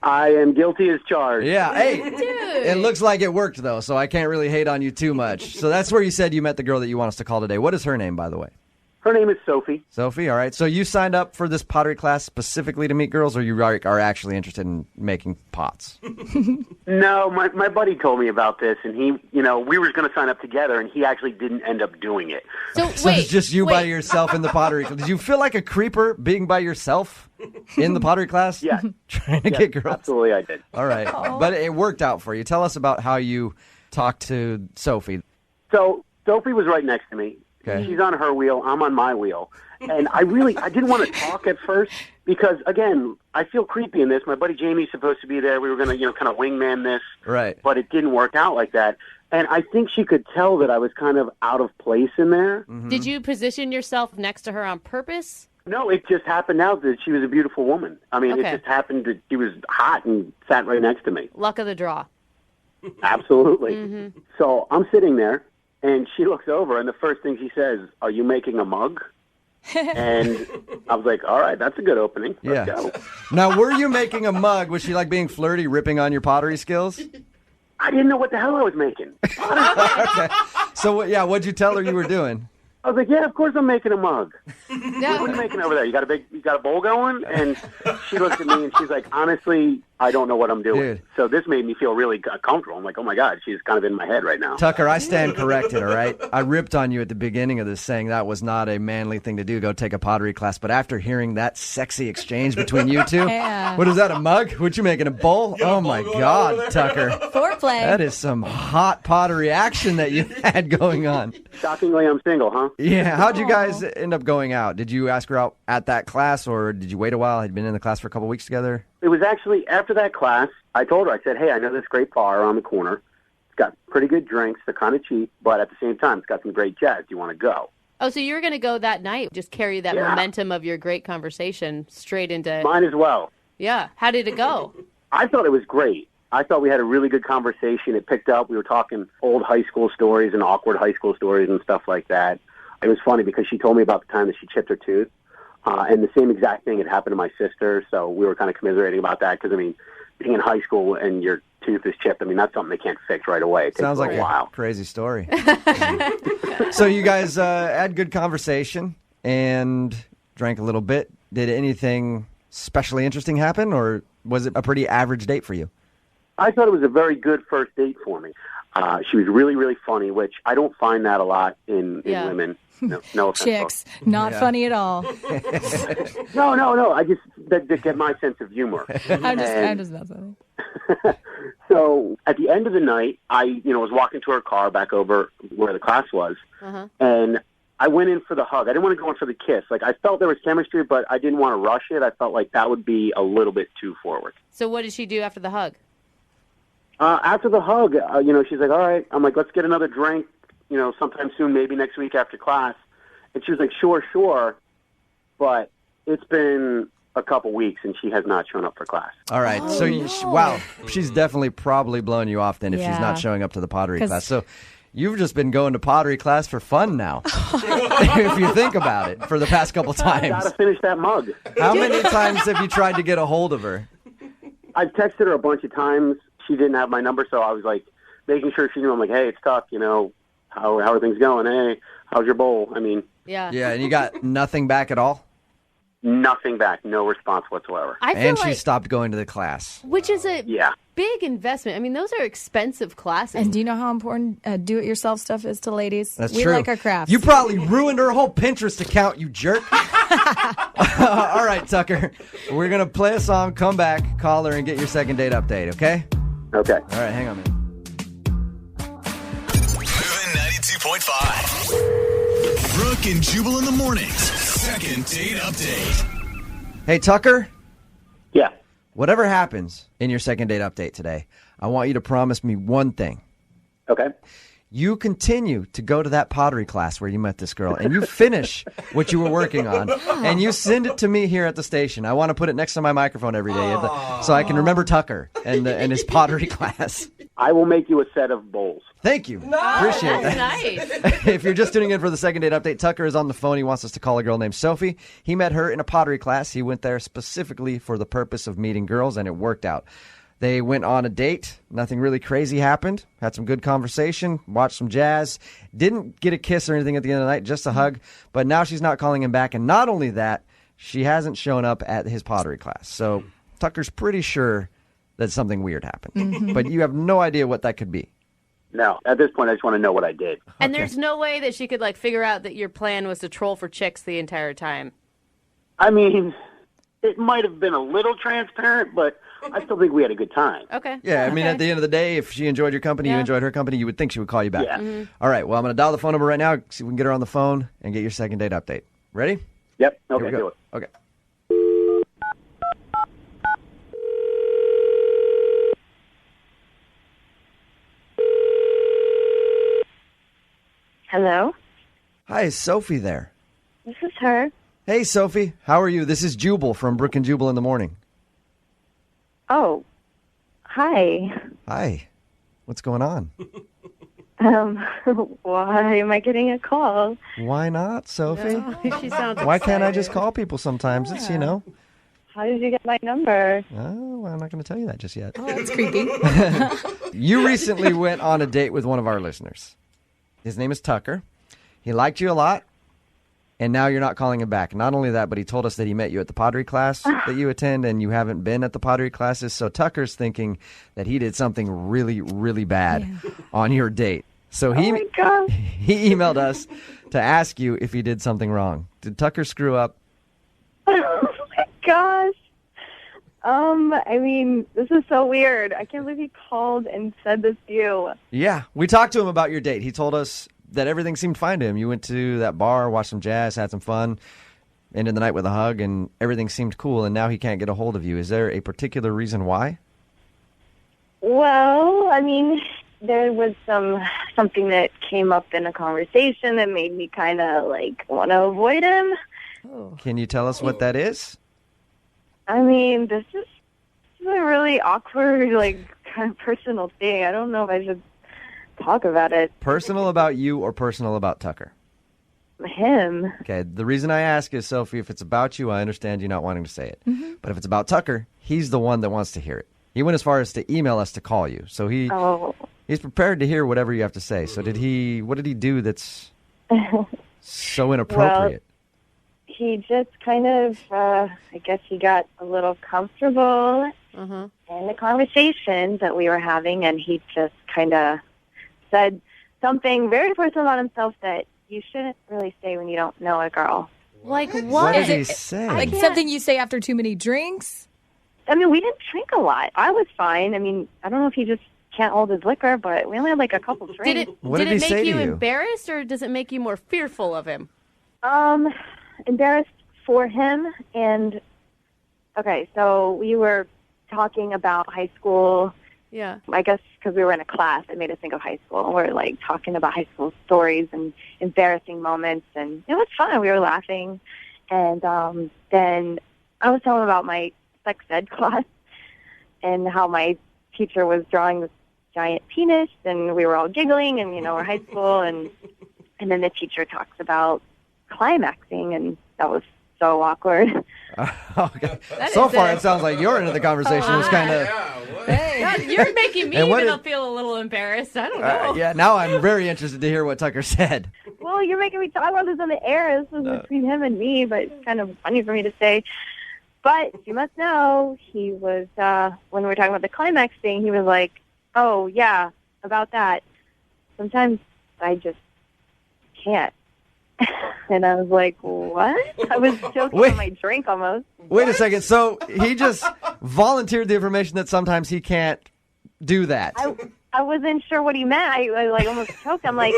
I am guilty as charged. Yeah, hey, it looks like it worked, though, so I can't really hate on you too much. So that's where you said you met the girl that you want us to call today. What is her name, by the way? Her name is Sophie. Sophie, all right. So you signed up for this pottery class specifically to meet girls, or you are actually interested in making pots? No, my buddy told me about this, and he, we were going to sign up together, and he actually didn't end up doing it. So So it's just you by yourself in the pottery class. Did you feel like a creeper being by yourself in the pottery class? Yeah. Trying to get girls? Absolutely, I did. All right. But it worked out for you. Tell us about how you talked to Sophie. So Sophie was right next to me. Okay. She's on her wheel. I'm on my wheel. And I didn't want to talk at first because, again, I feel creepy in this. My buddy Jamie's supposed to be there. We were going to, kind of wingman this. Right. But it didn't work out like that. And I think she could tell that I was kind of out of place in there. Mm-hmm. Did you position yourself next to her on purpose? No, it just happened out that she was a beautiful woman. I mean, Okay. It just happened that she was hot and sat right next to me. Luck of the draw. Absolutely. Mm-hmm. So I'm sitting there, and she looks over, and the first thing she says, "Are you making a mug?" And I was like, all right, that's a good opening. Let's go. Now, were you making a mug? Was she like being flirty, ripping on your pottery skills? I didn't know what the hell I was making. Okay. So, what'd you tell her you were doing? I was like, yeah, of course I'm making a mug. No. What are you making over there? You got a bowl going? And she looks at me and she's like, honestly, I don't know what I'm doing. Dude. So this made me feel really comfortable. I'm like, oh my God, she's kind of in my head right now. Tucker, I stand corrected, all right? I ripped on you at the beginning of this saying that was not a manly thing to do, go take a pottery class. But after hearing that sexy exchange between you two, What is that, a mug? What you making, a bowl? Oh my God, Tucker. Foreplay. That is some hot pottery action that you had going on. Shockingly, I'm single, huh? Yeah, how'd you guys end up going out? Did you ask her out at that class, or did you wait a while? Had you been in the class for a couple weeks together? It was actually after that class, I told her, I said, hey, I know this great bar around the corner. It's got pretty good drinks. They're kind of cheap, but at the same time, it's got some great jazz. Do you want to go? Oh, so you were going to go that night, just carry that momentum of your great conversation straight into... Mine as well. Yeah. How did it go? I thought it was great. I thought we had a really good conversation. It picked up. We were talking old high school stories and awkward high school stories and stuff like that. It was funny because she told me about the time that she chipped her tooth. And the same exact thing had happened to my sister. So we were kind of commiserating about that because, I mean, being in high school and your tooth is chipped, I mean, that's something they can't fix right away. It Sounds takes like a while. a crazy story. So you guys had good conversation and drank a little bit. Did anything especially interesting happen, or was it a pretty average date for you? I thought it was a very good first date for me. She was really, really funny, which I don't find that a lot in women. No offense. Chicks, not funny at all. No. I just that get my sense of humor. I'm just not funny. So at the end of the night, I was walking to her car back over where the class was, and I went in for the hug. I didn't want to go in for the kiss. Like, I felt there was chemistry, but I didn't want to rush it. I felt like that would be a little bit too forward. So what did she do after the hug? After the hug, she's like, all right. I'm like, let's get another drink, sometime soon, maybe next week after class. And she was like, sure. But it's been a couple weeks, and she has not shown up for class. All right. Wow. She's definitely probably blowing you off then if she's not showing up to the pottery class. So you've just been going to pottery class for fun now, if you think about it, for the past couple times. Got to finish that mug. How many times have you tried to get a hold of her? I've texted her a bunch of times. She didn't have my number, so I was like making sure she knew. I'm like, hey, it's tough, how are things going? Hey, how's your bowl? I mean, yeah, and you got nothing back at all? Nothing back, no response whatsoever. And she stopped going to the class. Which is a big investment. I mean, those are expensive classes. And do you know how important do-it-yourself stuff is to ladies? That's we true. like our crafts. You probably ruined her whole Pinterest account, you jerk. All right, Tucker. We're going to play a song, come back, call her, and get your second date update, okay? Okay. All right, hang on, man. Moving 92.5. Brooke and Jubal in the mornings. Second date update. Hey, Tucker. Yeah. Whatever happens in your second date update today, I want you to promise me one thing. Okay. You continue to go to that pottery class where you met this girl, and you finish what you were working on, and you send it to me here at the station. I want to put it next to my microphone every day so I can remember Tucker and his pottery class. I will make you a set of bowls. Thank you. Appreciate that. Nice. If you're just tuning in for the second date update, Tucker is on the phone. He wants us to call a girl named Sophie. He met her in a pottery class. He went there specifically for the purpose of meeting girls, and it worked out. They went on a date. Nothing really crazy happened. Had some good conversation. Watched some jazz. Didn't get a kiss or anything at the end of the night, just a hug. But now she's not calling him back. And not only that, she hasn't shown up at his pottery class. So Tucker's pretty sure that something weird happened. But you have no idea what that could be. No, at this point, I just want to know what I did. And there's no way that she could figure out that your plan was to troll for chicks the entire time. I mean, it might have been a little transparent, but I still think we had a good time. Okay. Yeah, I mean, at the end of the day, if she enjoyed your company, you enjoyed her company, you would think she would call you back. Yeah. All right, well, I'm going to dial the phone number right now, see if we can get her on the phone and get your second date update. Ready? Yep. Here Okay, we go. do it. Okay. Hello? Hi, is Sophie there? This is her. Hey, Sophie. How are you? This is Jubal from Brooke and Jubal in the Morning. Oh, hi. Hi. What's going on? Why am I getting a call? Why not, Sophie? She sounds Why can't I just excited. call people sometimes? It's, you know. How did you get my number? Oh, well, I'm not going to tell you that just yet. Oh, that's creepy. You recently went on a date with one of our listeners. His name is Tucker. He liked you a lot, and now you're not calling him back. Not only that, but he told us that he met you at the pottery class that you attend, and you haven't been at the pottery classes. So Tucker's thinking that he did something really, really bad on your date. So he emailed us to ask you if he did something wrong. Did Tucker screw up? Oh my gosh. I mean, this is so weird. I can't believe he called and said this to you. Yeah, we talked to him about your date. He told us that everything seemed fine to him. You went to that bar, watched some jazz, had some fun, ended the night with a hug, and everything seemed cool, and now he can't get a hold of you. Is there a particular reason why? Well, I mean, there was something that came up in a conversation that made me kind of, want to avoid him. Can you tell us what that is? I mean, this is a really awkward, kind of personal thing. I don't know if I should talk about it. Personal about you or personal about Tucker? Him. Okay, the reason I ask is, Sophie, if it's about you, I understand you not wanting to say it. But if it's about Tucker, he's the one that wants to hear it. He went as far as to email us to call you. So he's prepared to hear whatever you have to say. So what did he do that's so inappropriate? He just kind of, I guess he got a little comfortable in the conversation that we were having, and he just kind of said something very personal about himself that you shouldn't really say when you don't know a girl. Like what? What did he say? Like something you say after too many drinks? I mean, we didn't drink a lot. I was fine. I mean, I don't know if he just can't hold his liquor, but we only had a couple drinks. What did did it he say make to you you? embarrassed, or does it make you more fearful of him? Embarrassed for him. And okay, so we were talking about high school. Yeah. I guess because we were in a class, it made us think of high school. And we're talking about high school stories and embarrassing moments, and it was fun. We were laughing, and then I was telling him about my sex ed class and how my teacher was drawing this giant penis, and we were all giggling, and we're high school, and then the teacher talks about climaxing, and that was so awkward. Okay. So far, it sounds like your end of the conversation was kind of... You're making me And what even did- feel a little embarrassed. I don't know. yeah, now I'm very interested to hear what Tucker said. Well, you're making me talk about this on the air. This was between him and me, but it's kind of funny for me to say. But you must know, he was, when we were talking about the climax thing, he was like, oh, yeah, about that. Sometimes I just can't. And I was like, what? I was joking on my drink almost. Wait a second. So he just volunteered the information that sometimes he can't do that. I wasn't sure what he meant. I almost choked. I'm like,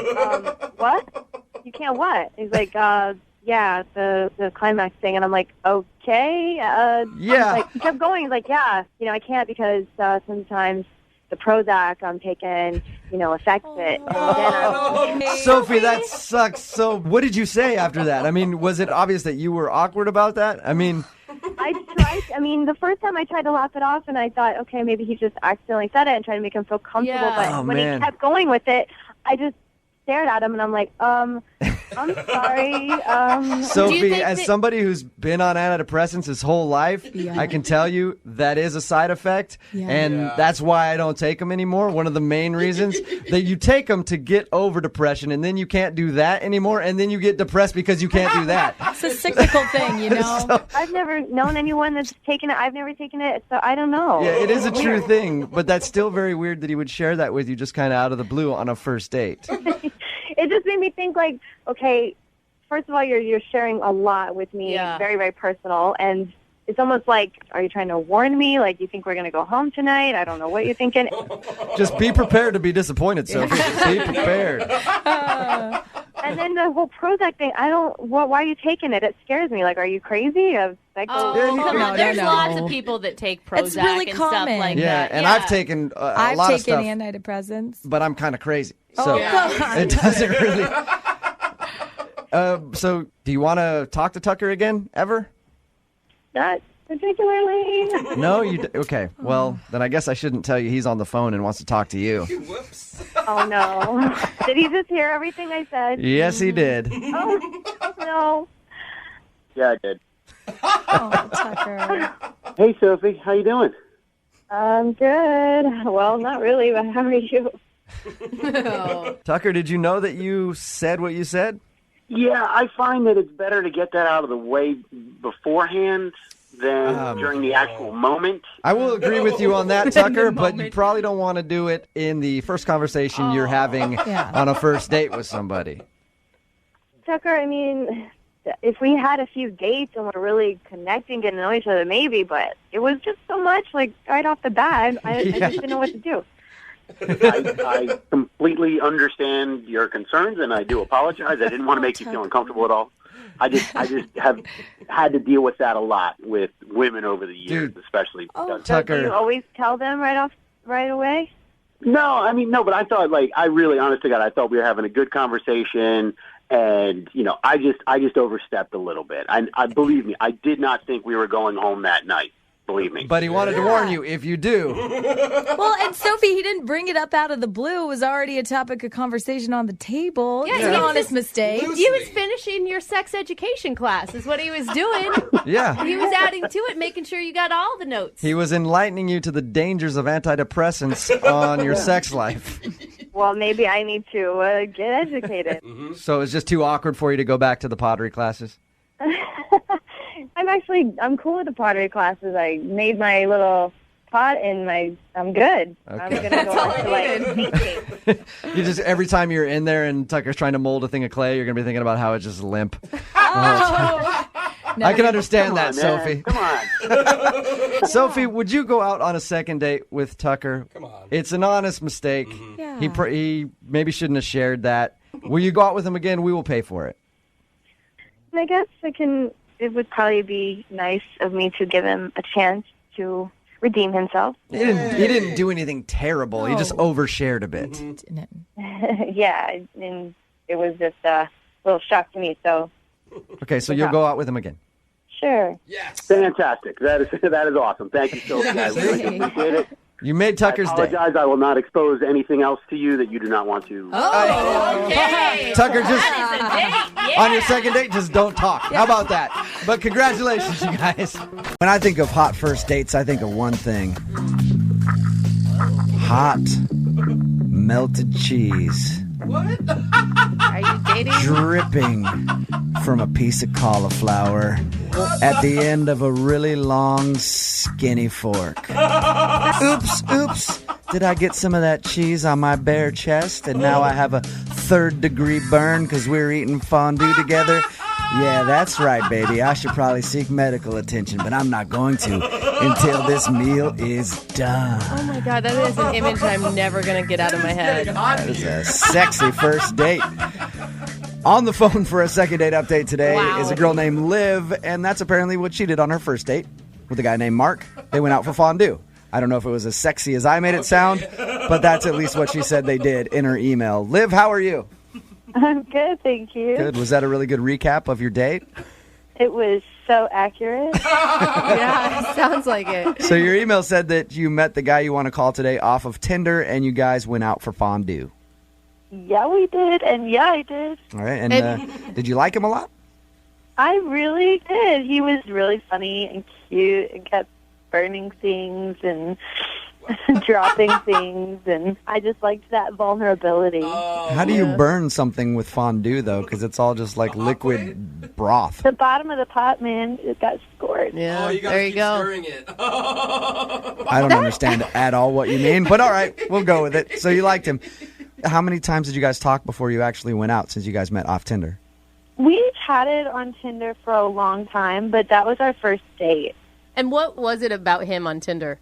what? You can't what? He's like, yeah, the climax thing. And I'm like, okay. Yeah. He kept going. He's like, yeah, I can't because sometimes the Prozac I'm taking, affects it. And then I Sophie, that sucks. So what did you say after that? I mean, was it obvious that you were awkward about that? I mean... the first time I tried to laugh it off, and I thought, okay, maybe he just accidentally said it and tried to make him feel comfortable. Yeah. But Oh, when man. he kept going with it, I just stared at him, and I'm like, I'm sorry. Sophie, as somebody who's been on antidepressants his whole life, I can tell you that is a side effect, and that's why I don't take them anymore. One of the main reasons that you take them to get over depression, and then you can't do that anymore, and then you get depressed because you can't do that. It's a cyclical thing, I've never known anyone that's taken it. I've never taken it, so I don't know. Yeah, it is a true thing, but that's still very weird that he would share that with you just kind of out of the blue on a first date. It just made me think, okay, first of all, you're sharing a lot with me, very, very personal, and it's almost like, are you trying to warn me? Like, you think we're going to go home tonight? I don't know what you're thinking. Just be prepared to be disappointed, Sophie. Be prepared. And then the whole Prozac thing, why are you taking it? It scares me. Like, are you crazy? Oh, come on. There's lots of people that take Prozac It's really and common. stuff like Yeah, that. and I've taken a lot of stuff. I've taken antidepressants. But I'm kind of crazy. So come on. it doesn't really. So do you want to talk to Tucker again, ever? Not particularly. No, okay. Well, then I guess I shouldn't tell you he's on the phone and wants to talk to you. Whoops. Oh, no. Did he just hear everything I said? Yes, he did. Oh, no. Yeah, I did. Oh, Tucker. Hey, Sophie, how you doing? I'm good. Well, not really, but how are you? Tucker, did you know that you said what you said? Yeah, I find that it's better to get that out of the way beforehand than during the actual moment. I will agree with you on that, Tucker, but you probably don't want to do it in the first conversation you're having on a first date with somebody. Tucker, I mean, if we had a few dates and we're really connecting, getting to know each other, maybe, but it was just so much, like, right off the bat, I just didn't know what to do. I completely understand your concerns, and I do apologize. I didn't want to make you feel uncomfortable at all. I just have had to deal with that a lot with women over the years, especially. Tucker. Do you always tell them right away? No, but I thought, like, honest to God, I thought we were having a good conversation, and, I just overstepped a little bit. I believe me, I did not think we were going home that night. Believe me. But he wanted to warn you if you do. Well, and Sophie, he didn't bring it up out of the blue. It was already a topic of conversation on the table. Yeah, It's an honest mistake. He was finishing your sex education class is what he was doing. Yeah. He was adding to it, making sure you got all the notes. He was enlightening you to the dangers of antidepressants on your sex life. Well, maybe I need to get educated. So it's just too awkward for you to go back to the pottery classes? I'm cool with the pottery classes. I made my little pot and I'm good. Okay. I'm going to go on to like You just, every time you're in there and Tucker's trying to mold a thing of clay, you're going to be thinking about how it's just limp. I can understand that, Sophie. Come on. Sophie, would you go out on a second date with Tucker? Come on. It's an honest mistake. Yeah. He maybe shouldn't have shared that. Will you go out with him again? We will pay for it. I guess it would probably be nice of me to give him a chance to redeem himself. He didn't do anything terrible. He just overshared a bit. Yeah, and it was just a little shock to me, so. Okay, so you'll go out with him again. Sure. Yes. Fantastic. That is awesome. Thank you, Sophie. I really appreciate it. You made Tucker's I day. apologize. I will not expose anything else to you that you do not want to. Okay. Tucker, just That is a date. Yeah. on your second date, just don't talk. How about that? But congratulations, you guys. When I think of hot first dates, I think of one thing. Hot melted cheese. What? Are you dating? Dripping from a piece of cauliflower at the end of a really long, skinny fork. Oops. Did I get some of that cheese on my bare chest and now I have a third-degree burn because we're eating fondue together? Yeah, that's right, baby. I should probably seek medical attention, but I'm not going to until this meal is done. Oh my God, that is an image I'm never going to get out of my head. That is a sexy first date. On the phone for a second date update today is a girl named Liv, and that's apparently what she did on her first date with a guy named Mark. They went out for fondue. I don't know if it was as sexy as I made it sound, but that's at least what she said they did in her email. Liv, how are you? I'm good, thank you. Good. Was that a really good recap of your date? It was so accurate. Yeah, sounds like it. So your email said that you met the guy you want to call today off of Tinder, and you guys went out for fondue. Yeah, we did, and yeah, I did. All right, and did you like him a lot? I really did. He was really funny and cute and kept burning things and dropping things, and I just liked that vulnerability. How do you burn something with fondue, though? Because it's all just like liquid broth. The bottom of the pot, man, it got scored. Yeah, Oh, you gotta there you keep go. stirring it. I don't understand at all what you mean, but all right, we'll go with it. So you liked him. How many times did you guys talk before you actually went out since you guys met off Tinder? We chatted on Tinder for a long time, but that was our first date. And what was it about him on Tinder?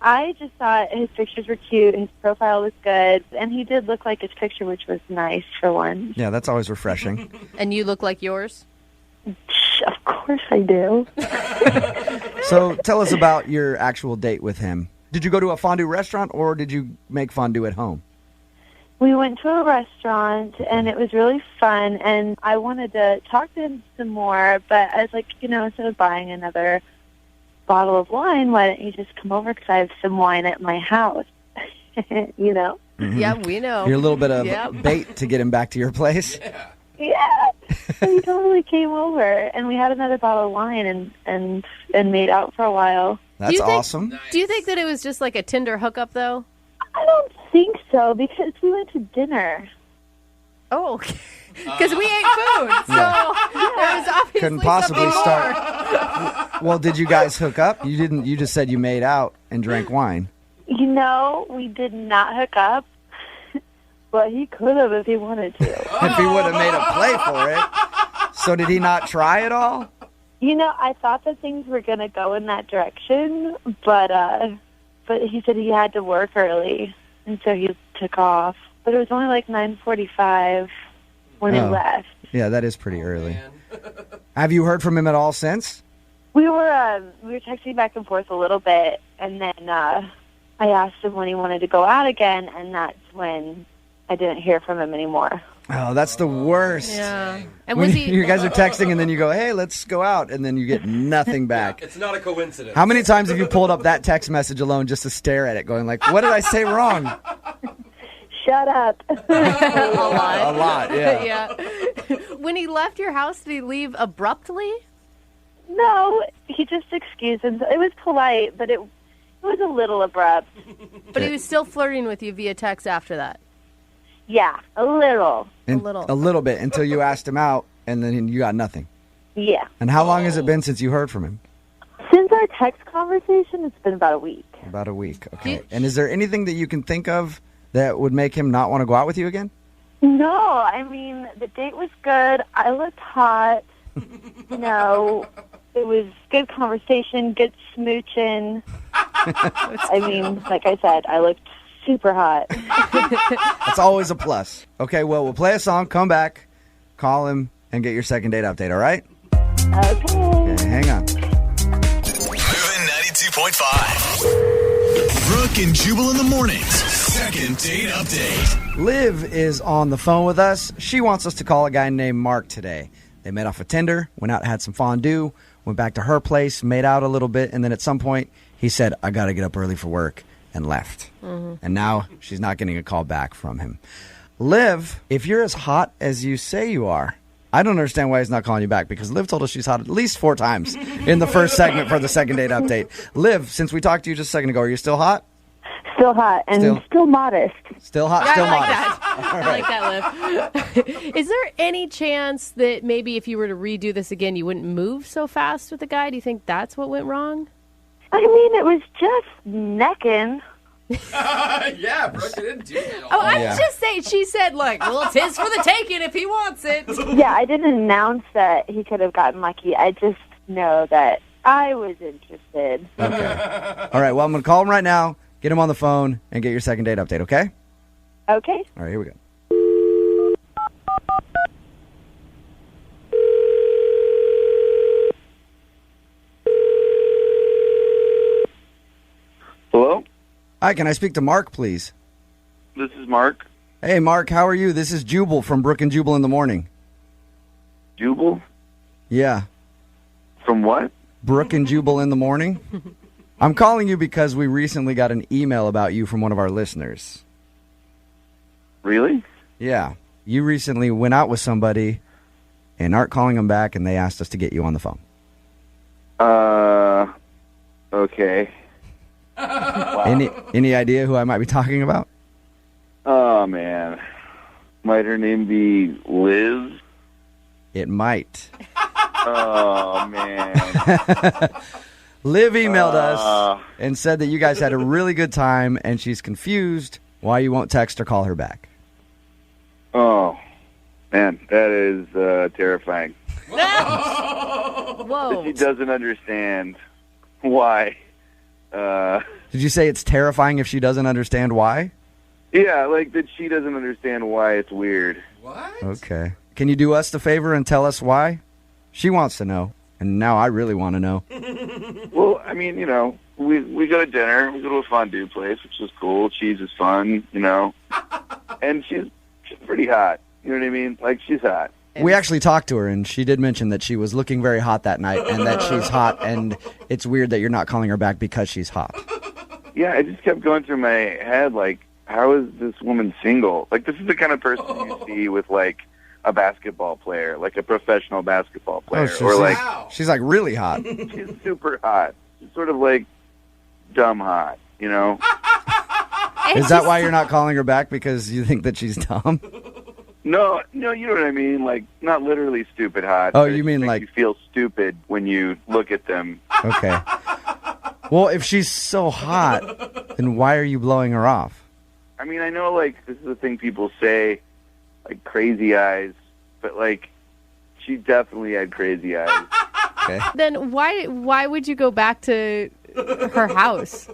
I just thought his pictures were cute, his profile was good, and he did look like his picture, which was nice for one. Yeah, that's always refreshing. And you look like yours? Of course I do. So tell us about your actual date with him. Did you go to a fondue restaurant or did you make fondue at home? We went to a restaurant, and it was really fun, and I wanted to talk to him some more, but I was like, instead of buying another bottle of wine, why don't you just come over because I have some wine at my house, Mm-hmm. Yeah, we know. You're a little bit of bait to get him back to your place. Yeah. So he totally came over, and we had another bottle of wine and made out for a while. That's awesome. Do you think that it was just like a Tinder hookup, though? I don't think so, because we went to dinner. Oh, okay. Because we ate food, so there was obviously Couldn't possibly something start. Well, did you guys hook up? You didn't. You just said you made out and drank wine. We did not hook up, but he could have if he wanted to. If he would have made a play for it. So did he not try at all? I thought that things were going to go in that direction, but he said he had to work early, and so he took off. But it was only like 9:45 when he left. Yeah, that is pretty early. Have you heard from him at all since? We were texting back and forth a little bit, and then I asked him when he wanted to go out again, and that's when I didn't hear from him anymore. Oh, that's the worst. Yeah. And When was he? you guys are texting and then you go, hey, let's go out, and then you get nothing back. It's not a coincidence. How many times have you pulled up that text message alone just to stare at it, going like, what did I say wrong? Shut up. A lot. A lot, yeah. Yeah. When he left your house, did he leave abruptly? No, he just excused himself. It was polite, but it was a little abrupt. But he was still flirting with you via text after that. Yeah, a little. And A little. A little bit until you asked him out, and then you got nothing. Yeah. And how long has it been since you heard from him? Since our text conversation, it's been about a week. About a week. Okay. And is there anything that you can think of that would make him not want to go out with you again? No, I mean, the date was good. I looked hot. It was good conversation, good smooching. I mean, like I said, I looked super hot. That's always a plus. Okay, well, we'll play a song, come back, call him, and get your second date update, all right? Okay, hang on. Moving 92.5. Brooke and Jubal in the mornings. Second date update. Liv is on the phone with us. She wants us to call a guy named Mark today. They met off of Tinder, went out and had some fondue, went back to her place, made out a little bit, and then at some point he said, I got to get up early for work, and left. Mm-hmm. And now she's not getting a call back from him. Liv, if you're as hot as you say you are, I don't understand why he's not calling you back, because Liv told us she's hot at least 4 times in the first segment for the second date update. Liv, since we talked to you just a second ago, are you still hot? Still hot and still modest. Still hot, Yeah, still I like modest. that. I like that, Liv. Is there any chance that maybe if you were to redo this again, you wouldn't move so fast with the guy? Do you think that's what went wrong? I mean, it was just necking. Yeah, Brooke didn't do that. Oh, I was just saying. She said, like, well, it's his for the taking if he wants it. Yeah, I didn't announce that he could have gotten lucky. I just know that I was interested. Okay. All right, well, I'm going to call him right now, get him on the phone, and get your second date update, okay? Okay. All right, here we go. Hello? Hi, can I speak to Mark, please? This is Mark. Hey, Mark, how are you? This is Jubal from Brooke and Jubal in the morning. Jubal? Yeah, From what? Brooke and Jubal in the morning. I'm calling you because we recently got an email about you from one of our listeners. Really? Yeah, you recently went out with somebody and aren't calling them back, and they asked us to get you on the phone. Okay. Any idea who I might be talking about? Oh, man. Might her name be Liz? It might. Oh, man. Liv emailed us and said that you guys had a really good time, and she's confused why you won't text or call her back. Oh, man, that is terrifying. Whoa. She doesn't understand. Why? Did you say it's terrifying if she doesn't understand why? Yeah, like that she doesn't understand why it's weird. What? Okay. Can you do us the favor and tell us why? She wants to know, and now I really want to know. Well, I mean, you know, we go to dinner. We go to a fondue place, which is cool. Cheese is fun, you know. And she's pretty hot. You know what I mean? Like, she's hot. We actually talked to her, and she did mention that she was looking very hot that night, and that she's hot, and it's weird that you're not calling her back because she's hot. Yeah, it just kept going through my head, like, how is this woman single? Like, this is the kind of person you see with, like, a basketball player, like a professional basketball player. She's like really hot. She's super hot. She's sort of like dumb hot, you know? Is that why you're not calling her back, because you think that she's dumb? No, you know what I mean? Like, not literally stupid hot. Oh, but you mean like... you feel stupid when you look at them. Okay. Well, if she's so hot, then why are you blowing her off? I mean, I know, like, this is the thing people say, like, crazy eyes, but, like, she definitely had crazy eyes. Okay. Then why would you go back to her house?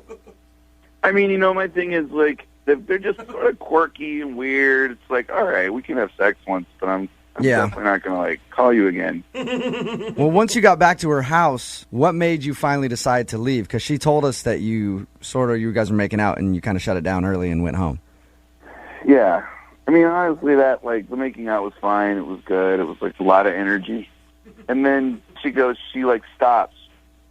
I mean, you know, my thing is, like, they're just sort of quirky and weird. It's like, all right, we can have sex once, but I'm definitely not going to, like, call you again. Well, once you got back to her house, what made you finally decide to leave? Because she told us that you guys were making out and you kind of shut it down early and went home. Yeah. I mean, honestly, the making out was fine. It was good. It was, like, a lot of energy. And then she stops,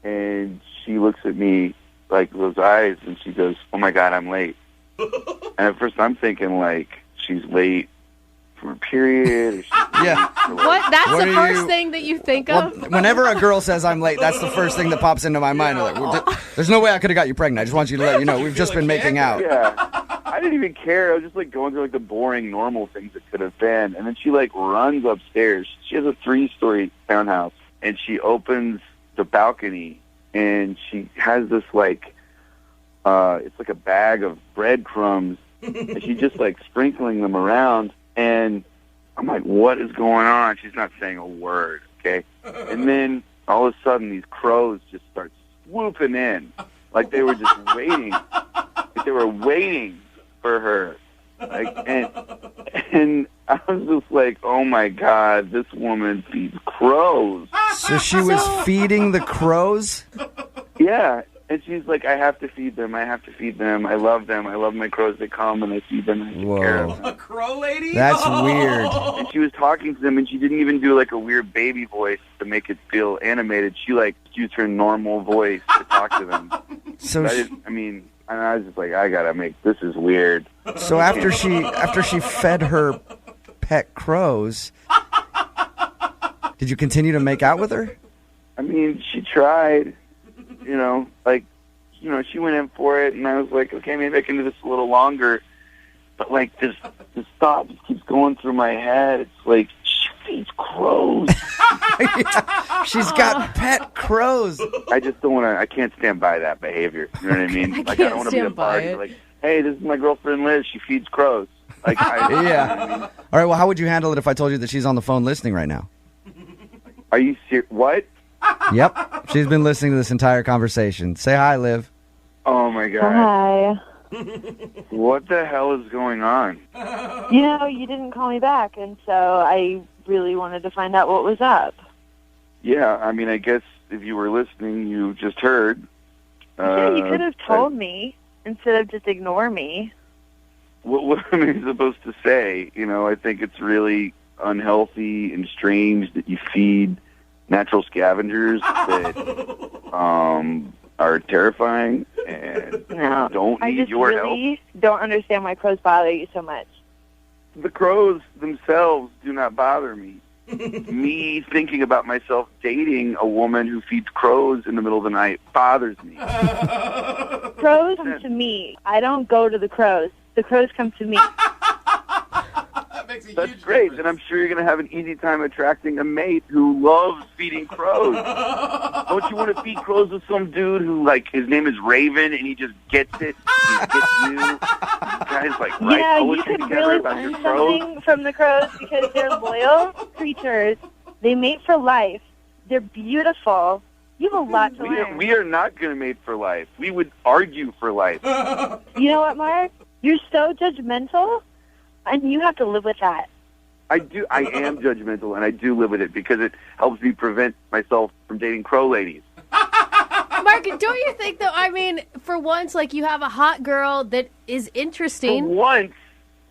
and she looks at me, like, those eyes, and she goes, oh, my God, I'm late. And at first I'm thinking, like, she's late for a period. Yeah. What? That's What the are first you- thing that you think of? Whenever a girl says I'm late, that's the first thing that pops into my mind. Like, there's no way I could have got you pregnant. I just want you to let you know we've just been making out. Yeah. I didn't even care. I was just, like, going through, like, the boring, normal things that could have been. And then she, like, runs upstairs. She has a 3-story townhouse. And she opens the balcony, and she has this, like, it's like a bag of breadcrumbs. And she's just, like, sprinkling them around. And I'm like, what is going on? She's not saying a word, okay? And then all of a sudden these crows just start swooping in. Like they were just waiting. Like they were waiting for her. Like, and I was just like, oh, my God, this woman feeds crows. So she was feeding the crows? Yeah. And she's like, I have to feed them. I have to feed them. I love them. I love my crows. They come and I feed them. I take care of them. A crow lady? That's weird. And she was talking to them, and she didn't even do, like, a weird baby voice to make it feel animated. She, like, used her normal voice to talk to them. So I was just like, this is weird. So after she fed her pet crows, did you continue to make out with her? I mean, she tried. You know, like, you know, she went in for it, and I was like, okay, maybe I can do this a little longer. But, like, this thought just keeps going through my head. It's like, she feeds crows. Yeah, she's got pet crows. I just don't want to, I can't stand by that behavior. You know what I mean? I don't want to be a party. Like, hey, this is my girlfriend Liz. She feeds crows. Like, Yeah. You know what I mean? All right, well, how would you handle it if I told you that she's on the phone listening right now? Are you serious? What? Yep. She's been listening to this entire conversation. Say hi, Liv. Oh, my God. Hi. What the hell is going on? You know, you didn't call me back, and so I really wanted to find out what was up. Yeah, I mean, I guess if you were listening, you just heard. Yeah, you could have told me instead of just ignore me. What am I supposed to say? You know, I think it's really unhealthy and strange that you feed natural scavengers that are terrifying and don't need your help. I just really don't understand why crows bother you so much. The crows themselves do not bother me. Me thinking about myself dating a woman who feeds crows in the middle of the night bothers me. Crows come to me. I don't go to the crows. The crows come to me. That's great. Then I'm sure you're going to have an easy time attracting a mate who loves feeding crows. Don't you want to feed crows with some dude who, like, his name is Raven and he just gets it? He gets you. Guys, like, write You poetry could together really about your learn crows. something from the crows because they're loyal creatures. They mate for life. They're beautiful. You have a lot to learn. We are not going to mate for life. We would argue for life. You know what, Mark? You're so judgmental, and you have to live with that. I am judgmental, and I do live with it because it helps me prevent myself from dating crow ladies. Mark, don't you think, though, I mean, for once, like, you have a hot girl that is interesting. For once?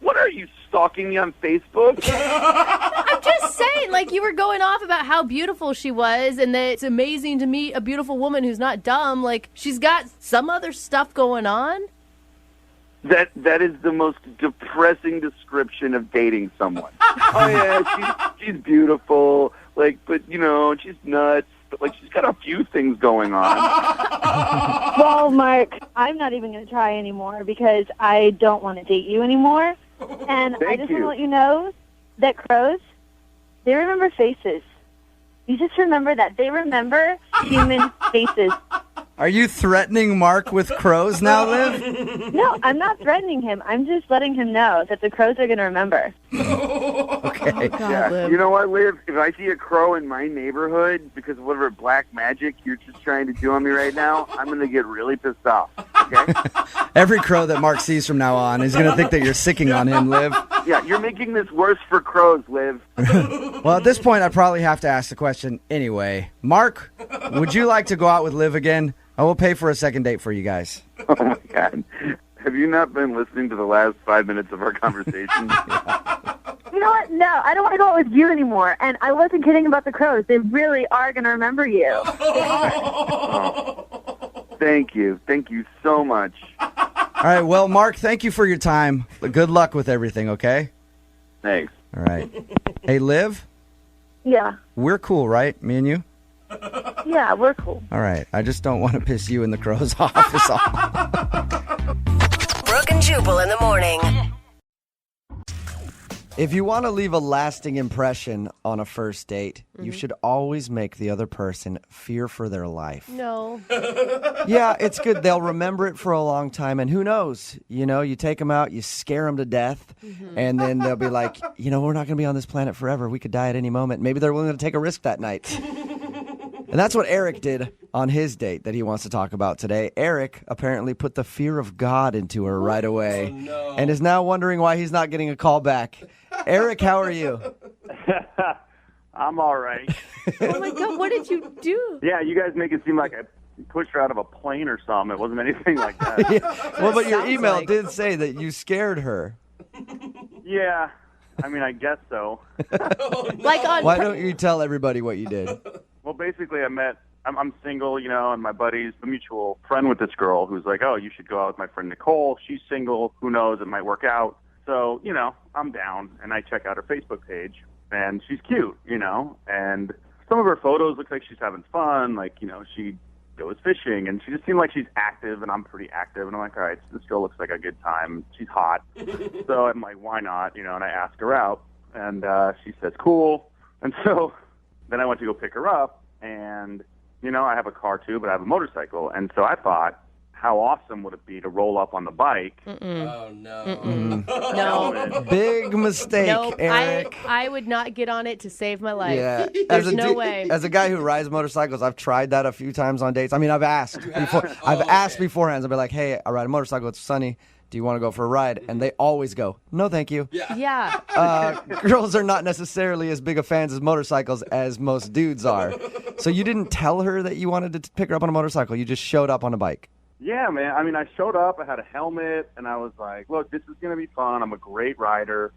What are you, stalking me on Facebook? I'm just saying, like, you were going off about how beautiful she was and that it's amazing to meet a beautiful woman who's not dumb. Like, she's got some other stuff going on. That is the most depressing description of dating someone. Oh, yeah, she's beautiful, like, but, you know, she's nuts. But, like, she's got a few things going on. Well, Mark, I'm not even going to try anymore because I don't want to date you anymore. And I just want to let you know that crows, they remember faces. You just remember that. They remember human faces. Are you threatening Mark with crows now, Liv? No, I'm not threatening him. I'm just letting him know that the crows are going to remember. Okay. Yeah. You know what, Liv? If I see a crow in my neighborhood because of whatever black magic you're just trying to do on me right now, I'm going to get really pissed off. Okay? Every crow that Mark sees from now on is going to think that you're sicking on him, Liv. Yeah, you're making this worse for crows, Liv. Well, at this point, I probably have to ask the question anyway. Mark, would you like to go out with Liv again? I will pay for a second date for you guys. Oh, my God. Have you not been listening to the last 5 minutes of our conversation? You know what? No, I don't want to go out with you anymore. And I wasn't kidding about the crows. They really are going to remember you. Oh. Thank you. Thank you so much. All right. Well, Mark, thank you for your time. Good luck with everything, okay? Thanks. All right. Hey, Liv? Yeah. We're cool, right? Me and you? Yeah, we're cool. All right. I just don't want to piss you and the crows off is all. Brooke and Jubal in the morning. If you want to leave a lasting impression on a first date, you should always make the other person fear for their life. No. Yeah, it's good. They'll remember it for a long time. And who knows? You know, you take them out, you scare them to death, and then they'll be like, you know, we're not going to be on this planet forever. We could die at any moment. Maybe they're willing to take a risk that night. And that's what Eric did on his date that he wants to talk about today. Eric apparently put the fear of God into her right away and is now wondering why he's not getting a call back. Eric, how are you? I'm all right. Oh, my God. What did you do? Yeah, you guys make it seem like I pushed her out of a plane or something. It wasn't anything like that. Yeah. Well, but your email did say that you scared her. Yeah, I mean, I guess so. Like on Why don't you tell everybody what you did? Well, basically, I'm single, you know, and my buddy's a mutual friend with this girl who's like, oh, you should go out with my friend Nicole. She's single. Who knows? It might work out. So, you know, I'm down, and I check out her Facebook page, and she's cute, you know, and some of her photos look like she's having fun. Like, you know, she goes fishing, and she just seemed like she's active, and I'm pretty active, and I'm like, all right, this girl looks like a good time. She's hot. So I'm like, why not? You know, and I ask her out, and she says, cool. And so then I went to go pick her up, and, you know, I have a car too, but I have a motorcycle. And so I thought, how awesome would it be to roll up on the bike? Oh, no. No. Big mistake, Nope. Eric. I would not get on it to save my life. Yeah. There's no way. As a guy who rides motorcycles, I've tried that a few times on dates. I mean, I've asked before. I've asked beforehand. I'll be like, hey, I ride a motorcycle. It's sunny. Do you want to go for a ride? And they always go, no, thank you. Yeah. Girls are not necessarily as big of fans of motorcycles as most dudes are. So you didn't tell her that you wanted to pick her up on a motorcycle. You just showed up on a bike. Yeah, man. I mean, I showed up. I had a helmet, and I was like, look, this is going to be fun. I'm a great rider.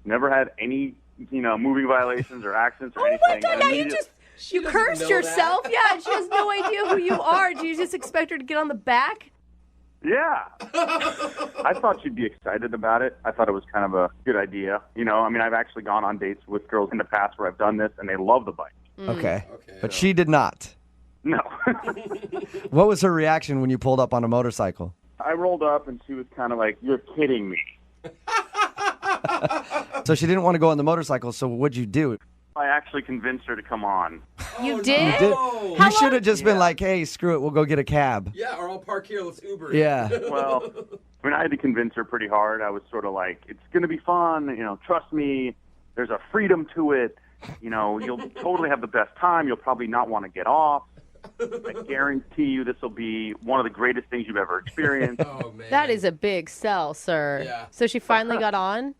Never had any, you know, moving violations or accidents or anything. Oh, my God. Now you cursed yourself. That? Yeah, she has no idea who you are. Do you just expect her to get on the back? Yeah. I thought she'd be excited about it. I thought it was kind of a good idea. You know, I mean, I've actually gone on dates with girls in the past where I've done this, and they love the bike. Okay. But she did not. No. What was her reaction when you pulled up on a motorcycle? I rolled up, and she was kind of like, you're kidding me. So she didn't want to go on the motorcycle, so what'd you do? I actually convinced her to come on. You did? You did? You should have just been like, hey, screw it, we'll go get a cab. Yeah, or I'll park here, let's Uber. Yeah. Well, I mean, I had to convince her pretty hard. I was sort of like, it's going to be fun, you know, trust me, there's a freedom to it. You know, you'll totally have the best time. You'll probably not want to get off. I guarantee you this will be one of the greatest things you've ever experienced. Oh, man. That is a big sell, sir. Yeah. So she finally got on?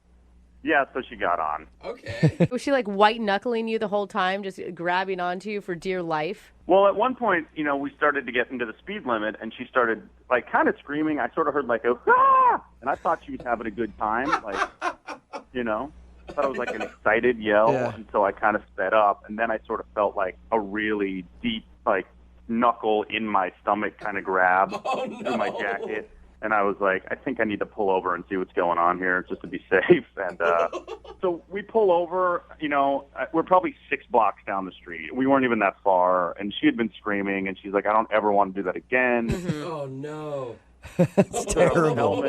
Yeah, so she got on. Okay. Was she like white knuckling you the whole time, just grabbing onto you for dear life? Well, at one point, we started to get into the speed limit, and she started, like, kind of screaming. I sort of heard, like, ah! And I thought she was having a good time, like, I thought it was like an excited yell, and so I kind of sped up, and then I sort of felt like a really deep, like, knuckle in my stomach kind of grab through my jacket. And I was like, I think I need to pull over and see what's going on here just to be safe. And so we pull over, we're probably 6 blocks down the street. We weren't even that far. And she had been screaming, and she's like, I don't ever want to do that again. Oh, no. It's terrible.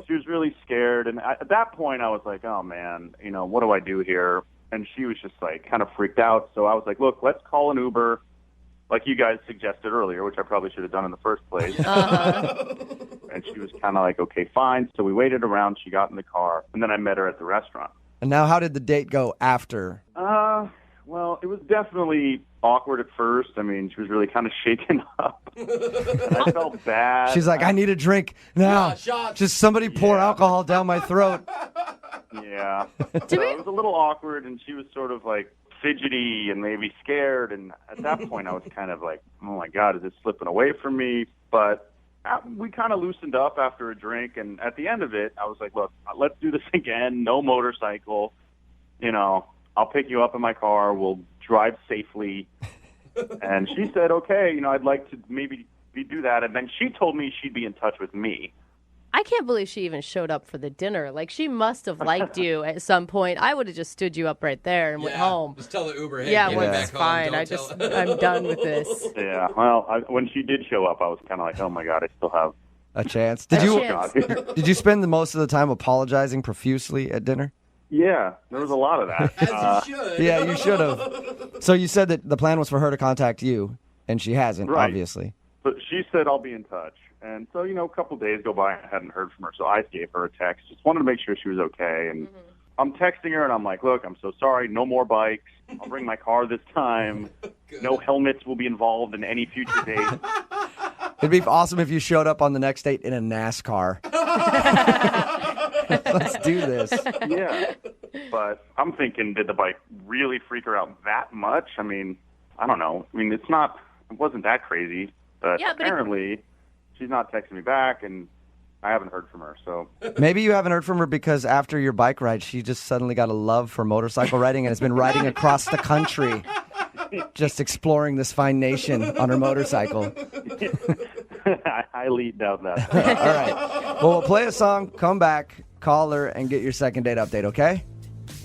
She was really scared. And at that point, I was like, oh, man, what do I do here? And she was just like kind of freaked out. So I was like, look, let's call an Uber. Like you guys suggested earlier, which I probably should have done in the first place. And she was kind of like, okay, fine. So we waited around. She got in the car. And then I met her at the restaurant. And now how did the date go after? Well, it was definitely awkward at first. I mean, she was really kind of shaken up. And I felt bad. She's like, I need a drink now. Yeah, shots. Just somebody pour alcohol down my throat. Yeah. So it was a little awkward, and she was sort of like fidgety and maybe scared. And at that point, I was kind of like, oh, my God, is this slipping away from me? But we kind of loosened up after a drink. And at the end of it, I was like, look, let's do this again. No motorcycle. I'll pick you up in my car. We'll drive safely. And she said, okay, I'd like to maybe do that. And then she told me she'd be in touch with me. I can't believe she even showed up for the dinner. Like, she must have liked you at some point. I would have just stood you up right there and went home. Just tell the Uber, hey, yeah, get well, me it's back fine. home. I'm done with this. Yeah, well, when she did show up, I was kind of like, oh, my God, I still have a chance. Did you spend the most of the time apologizing profusely at dinner? Yeah, there was a lot of that. As you should. Yeah, you should have. So you said that the plan was for her to contact you, and she hasn't, obviously. But she said, I'll be in touch. And so, a couple days go by, I hadn't heard from her, so I gave her a text. Just wanted to make sure she was okay. And I'm texting her, and I'm like, look, I'm so sorry. No more bikes. I'll bring my car this time. No helmets will be involved in any future date. It'd be awesome if you showed up on the next date in a NASCAR. Let's do this. Yeah. But I'm thinking, did the bike really freak her out that much? I mean, I don't know. I mean, it wasn't that crazy. But apparently, she's not texting me back, and I haven't heard from her. So maybe you haven't heard from her because after your bike ride, she just suddenly got a love for motorcycle riding and has been riding across the country, just exploring this fine nation on her motorcycle. I highly doubt that. All right. Well, we'll play a song, come back, call her, and get your second date update, okay?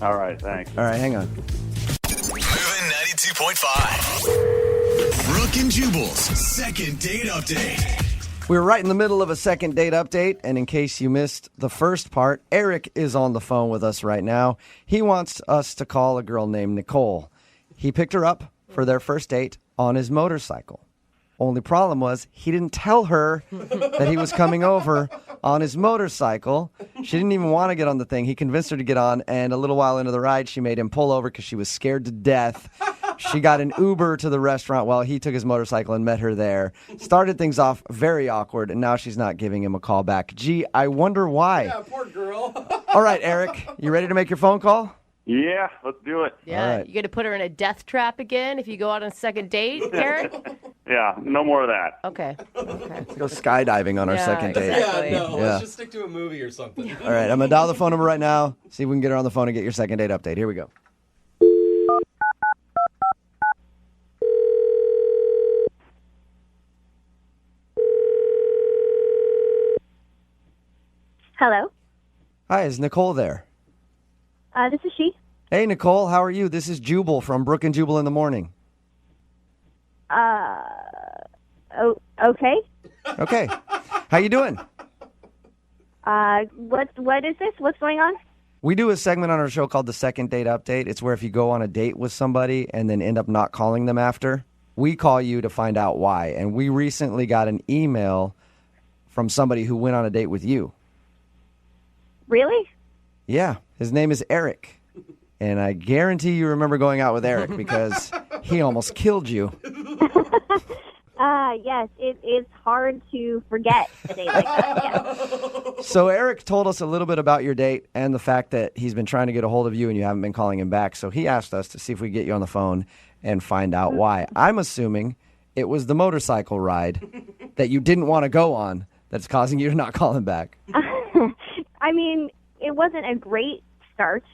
All right, thanks. All right, hang on. Moving 92.5. Brooke and Jubal's second date update. We're right in the middle of a second date update, and in case you missed the first part, Eric is on the phone with us right now. He wants us to call a girl named Nicole. He picked her up for their first date on his motorcycle. Only problem was he didn't tell her that he was coming over on his motorcycle. She didn't even want to get on the thing. He convinced her to get on, and a little while into the ride, she made him pull over because she was scared to death. She got an Uber to the restaurant while he took his motorcycle and met her there. Started things off very awkward, and now she's not giving him a call back. Gee, I wonder why. Yeah, poor girl. All right, Eric, you ready to make your phone call? Yeah, let's do it. Yeah, right. you going to put her in a death trap again if you go out on a second date, Eric? Yeah, no more of that. Okay. Let's go skydiving on our second date. exactly. Yeah, no, Yeah. let's just stick to a movie or something. All right, I'm going to dial the phone number right now, see if we can get her on the phone and get your second date update. Here we go. Hello. Hi, is Nicole there? This is she. Hey, Nicole, how are you? This is Jubal from Brooke and Jubal in the Morning. Okay. Okay. How you doing? What is this? What's going on? We do a segment on our show called the Second Date Update. It's where if you go on a date with somebody and then end up not calling them after, we call you to find out why. And we recently got an email from somebody who went on a date with you. Really? Yeah, his name is Eric. And I guarantee you remember going out with Eric because he almost killed you. Yes, it is hard to forget a day like that. Yes. So Eric told us a little bit about your date and the fact that he's been trying to get a hold of you and you haven't been calling him back. So he asked us to see if we could get you on the phone and find out why. I'm assuming it was the motorcycle ride that you didn't want to go on that's causing you to not call him back. I mean, it wasn't a great start.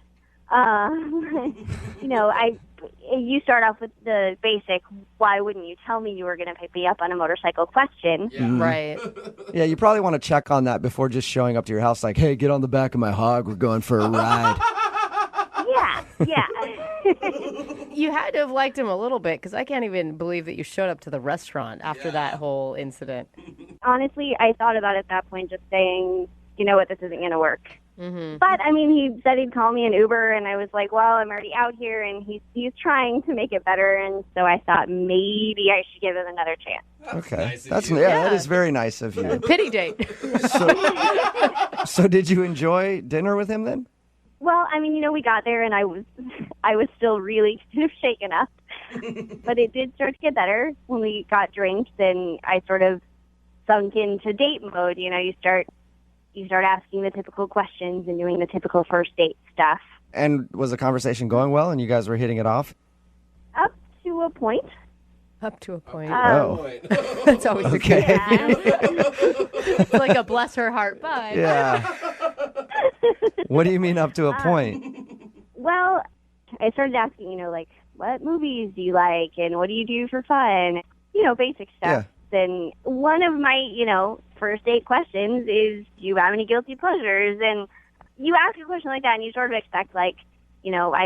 You start off with the basic, why wouldn't you tell me you were going to pick me up on a motorcycle question? Yeah. Right. Yeah, you probably want to check on that before just showing up to your house like, hey, get on the back of my hog. We're going for a ride. Yeah. You had to have liked him a little bit because I can't even believe that you showed up to the restaurant after that whole incident. Honestly, I thought about at that point just saying, you know what, this isn't going to work. Mm-hmm. But, I mean, he said he'd call me an Uber, and I was like, well, I'm already out here, and he's trying to make it better, and so I thought maybe I should give him another chance. Okay. That is very nice of you. Pity date. So did you enjoy dinner with him then? Well, I mean, we got there, and I was still really shaken up. But it did start to get better when we got drinks, and I sort of sunk into date mode. You start asking the typical questions and doing the typical first date stuff. And was the conversation going well and you guys were hitting it off? Up to a point. Up to a point. That's always okay. It's like a bless her heart vibe. Yeah. What do you mean up to a point? Well, I started asking, what movies do you like and what do you do for fun? Basic stuff. Yeah. And one of my, first date questions is, do you have any guilty pleasures? And you ask a question like that and you sort of expect, I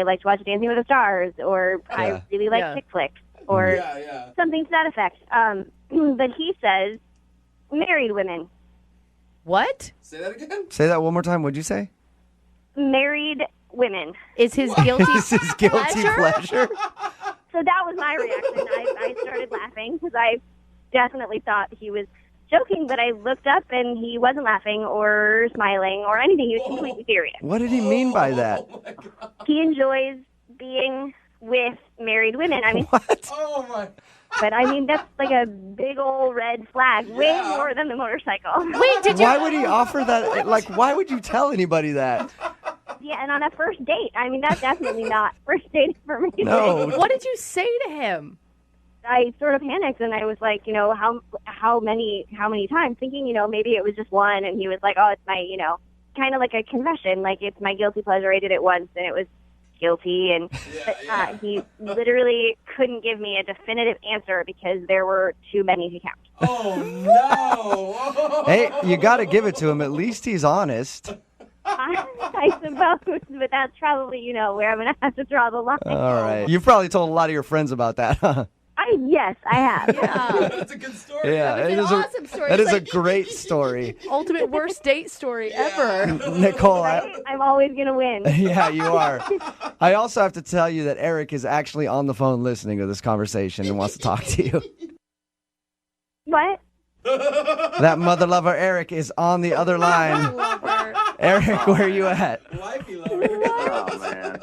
like to watch Dancing with the Stars, or I really like chick flicks, or something to that effect. But he says, married women. What? Say that again? Say that one more time. What'd you say? Married women. Is his guilty pleasure? So that was my reaction. I started laughing because I definitely thought he was joking, but I looked up and he wasn't laughing or smiling or anything. He was completely serious. What did he mean by that? He enjoys being with married women. I mean, what? Oh my! But I mean, that's like a big old red flag, way more than the motorcycle. Wait, did you? Why would he offer that? Why would you tell anybody that? Yeah, and on a first date. I mean, that's definitely not first date for me. No. What did you say to him? I sort of panicked, and I was like, how many times? Thinking, maybe it was just one, and he was like, oh, it's my, kind of like a confession, like it's my guilty pleasure. I did it once, and it was guilty, and he literally couldn't give me a definitive answer because there were too many to count. Oh no! Hey, you got to give it to him. At least he's honest. I suppose, but that's probably, where I'm going to have to draw the line. All right. You've probably told a lot of your friends about that, huh? Yes, I have. Yeah. That's a good story. Yeah, That was an awesome story. That It's is a great story. Ultimate worst date story ever. Nicole, I'm always going to win. Yeah, you are. I also have to tell you that Eric is actually on the phone listening to this conversation and wants to talk to you. What? That mother lover Eric is on the other line. Eric, where are you at? Wifey lover. Oh man,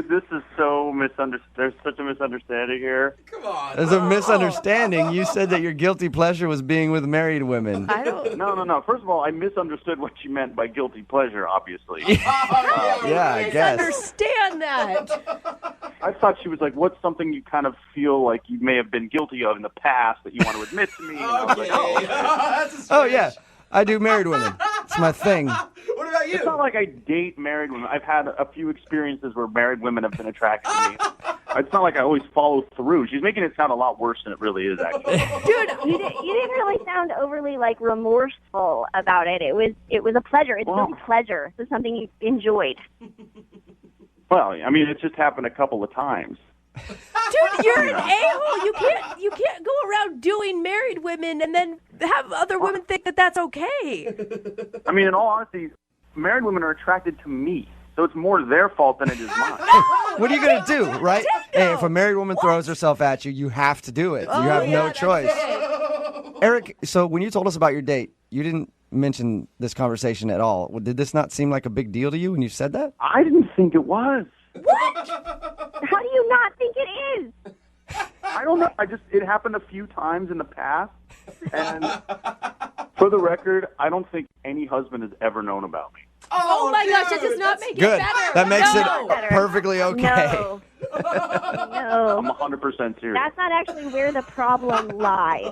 this is so misunderstood. There's such a misunderstanding here. Come on. There's a misunderstanding. You said that your guilty pleasure was being with married women. I don't. No. First of all, I misunderstood what you meant by guilty pleasure. Obviously. Yeah, I guess. Understand that. I thought she was like, what's something you kind of feel like you may have been guilty of in the past that you want to admit to me? And I was like, That's a Oh, yeah. I do married women. It's my thing. What about you? It's not like I date married women. I've had a few experiences where married women have been attracted to me. It's not like I always follow through. She's making it sound a lot worse than it really is, actually. Dude, You didn't really sound overly remorseful about it. It was a pleasure. It's really pleasure. It's something you enjoyed. Well, I mean, it's just happened a couple of times. Dude, you're an a-hole. You can't go around doing married women and then have other women think that that's okay. I mean, in all honesty, married women are attracted to me, so it's more their fault than it is mine. What are you going to do, right? Hey, if a married woman throws herself at you, you have to do it. You have no choice. Eric, so when you told us about your date, you didn't mention this conversation at all. Did this not seem like a big deal to you when you said that? I didn't think it was. What? How do you not think it is? I don't know. It happened a few times in the past, and for the record, I don't think any husband has ever known about me. Oh my gosh, that does not make it Good. better. That makes No. it perfectly okay. No. No. I'm 100% serious. That's not actually where the problem lies.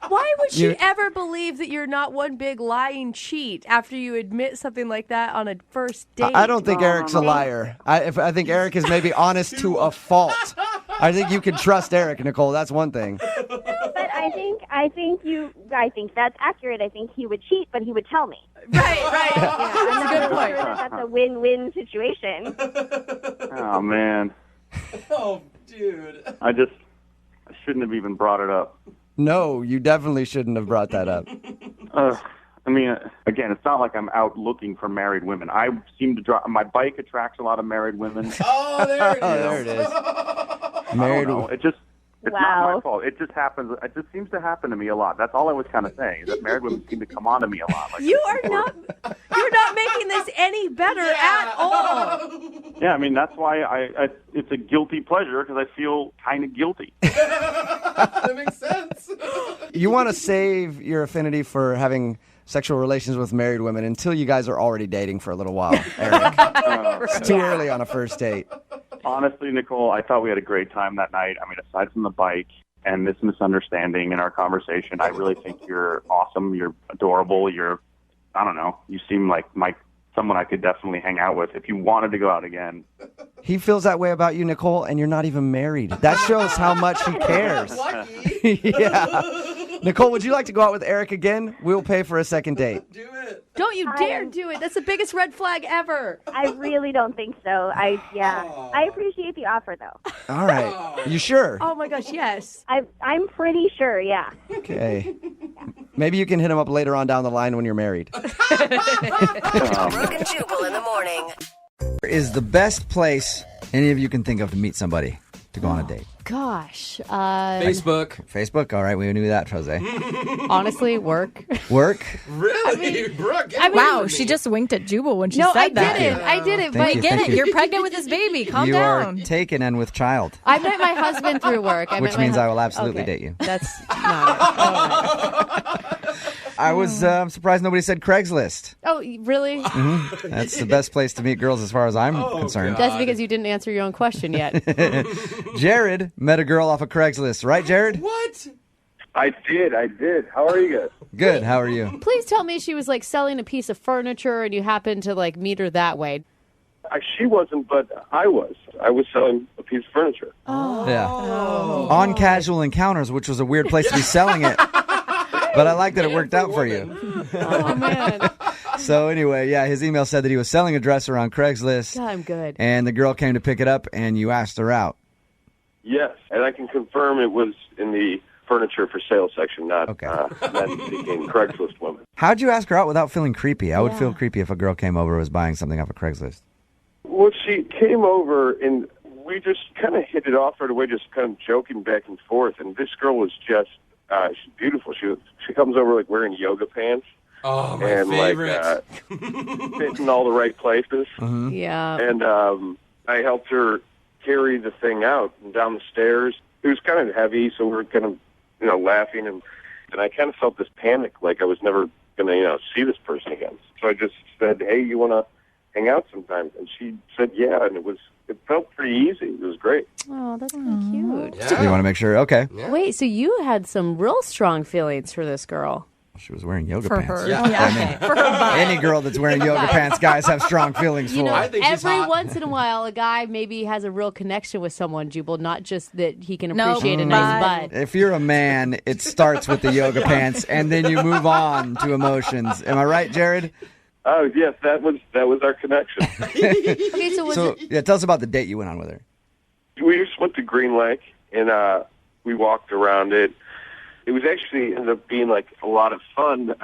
Why would she You- ever believe that you're not one big lying cheat after you admit something like that on a first date? I don't think Eric's a liar. I think Eric is maybe honest to a fault. I think you can trust Eric, Nicole. That's one thing. But I think that's accurate. I think he would cheat, but he would tell me. Right. I'm not good really point. sure that that's a win-win situation. Oh man, Oh, dude. I shouldn't have even brought it up. No, you definitely shouldn't have brought that up. I mean, again, it's not like I'm out looking for married women. I seem to drive. My bike attracts a lot of married women. Oh, there it is. Oh, there it is. I Married. don't know. It's not my fault. It just happens. It just seems to happen to me a lot. That's all I was kind of saying. Is that married women seem to come on to me a lot. Like, You're not making this any better at all. yeah, I mean that's why I it's a guilty pleasure because I feel kind of guilty. That makes sense. You want to save your affinity for having sexual relations with married women until you guys are already dating for a little while, Eric. It's too early on a first date. Honestly, Nicole, I thought we had a great time that night. I mean, aside from the bike and this misunderstanding in our conversation, I really think you're awesome. You're adorable. I don't know. You seem like someone I could definitely hang out with if you wanted to go out again. He feels that way about you, Nicole, and you're not even married. That shows how much he cares. Yeah. Nicole, would you like to go out with Eric again? We'll pay for a second date. Do it. Don't you dare do it. That's the biggest red flag ever. I really don't think so. I appreciate the offer though. All right. You sure? Oh my gosh, yes. I'm pretty sure. Yeah. Okay. Maybe you can hit him up later on down the line when you're married. Brooke and Jubal in the morning. Is the best place any of you can think of to meet somebody to go on a date? Gosh. Facebook. All right, we knew that, Jose. Honestly, work. Work. Really? Brooke, get Wow, away she from me. just winked at Jubal when she No, said that. I didn't. Thank But you, Get thank it? you. You're pregnant with this baby. Calm You down. are taken and with child, I met my husband through work. which means I will absolutely date you. That's not it. All right. I was surprised nobody said Craigslist. Oh, really? That's the best place to meet girls as far as I'm concerned. That's because you didn't answer your own question yet. Jared met a girl off of Craigslist, right, Jared? What? I did. How are you guys? Good. How are you? Please tell me she was like selling a piece of furniture and you happened to like meet her that way. She wasn't, but I was. I was selling a piece of furniture. Yeah. On Casual Encounters, which was a weird place to be selling it. But I like that it worked out for you. Oh, man. So anyway, yeah, his email said that he was selling a dresser on Craigslist. God, I'm good. And the girl came to pick it up, and you asked her out. Yes, and I can confirm it was in the furniture for sale section, not seeking Craigslist women. How'd you ask her out without feeling creepy? I would feel creepy if a girl came over and was buying something off of Craigslist. Well, she came over, and we just kind of hit it off right away, just kind of joking back and forth. And this girl was just, she's beautiful. She comes over like wearing yoga pants. Oh, my and favorite. Like fit in all the right places. Mm-hmm. Yeah. And I helped her carry the thing out and down the stairs. It was kind of heavy, so we were kind of, laughing, and I kind of felt this panic, like I was never going to, see this person again. So I just said, "Hey, you want to hang out sometime?" And she said, "Yeah," and it felt pretty easy. It was great. Oh, that's really cute. Yeah. You want to make sure? Okay. Yeah. Wait, so you had some real strong feelings for this girl? She was wearing yoga For pants. her. Yeah. Okay. For her butt. Any girl that's wearing yoga pants, guys have strong feelings You for. know, I think she's every hot. once in a while, a guy maybe has a real connection with someone, Jubal, not just that he can No, appreciate a nice butt. If you're a man, it starts with the yoga pants, and then you move on to emotions. Am I right, Jared? Oh, yes, that was our connection. Okay, so was it... Tell us about the date you went on with her. We just went to Green Lake, and we walked around it. It was actually ended up being like a lot of fun.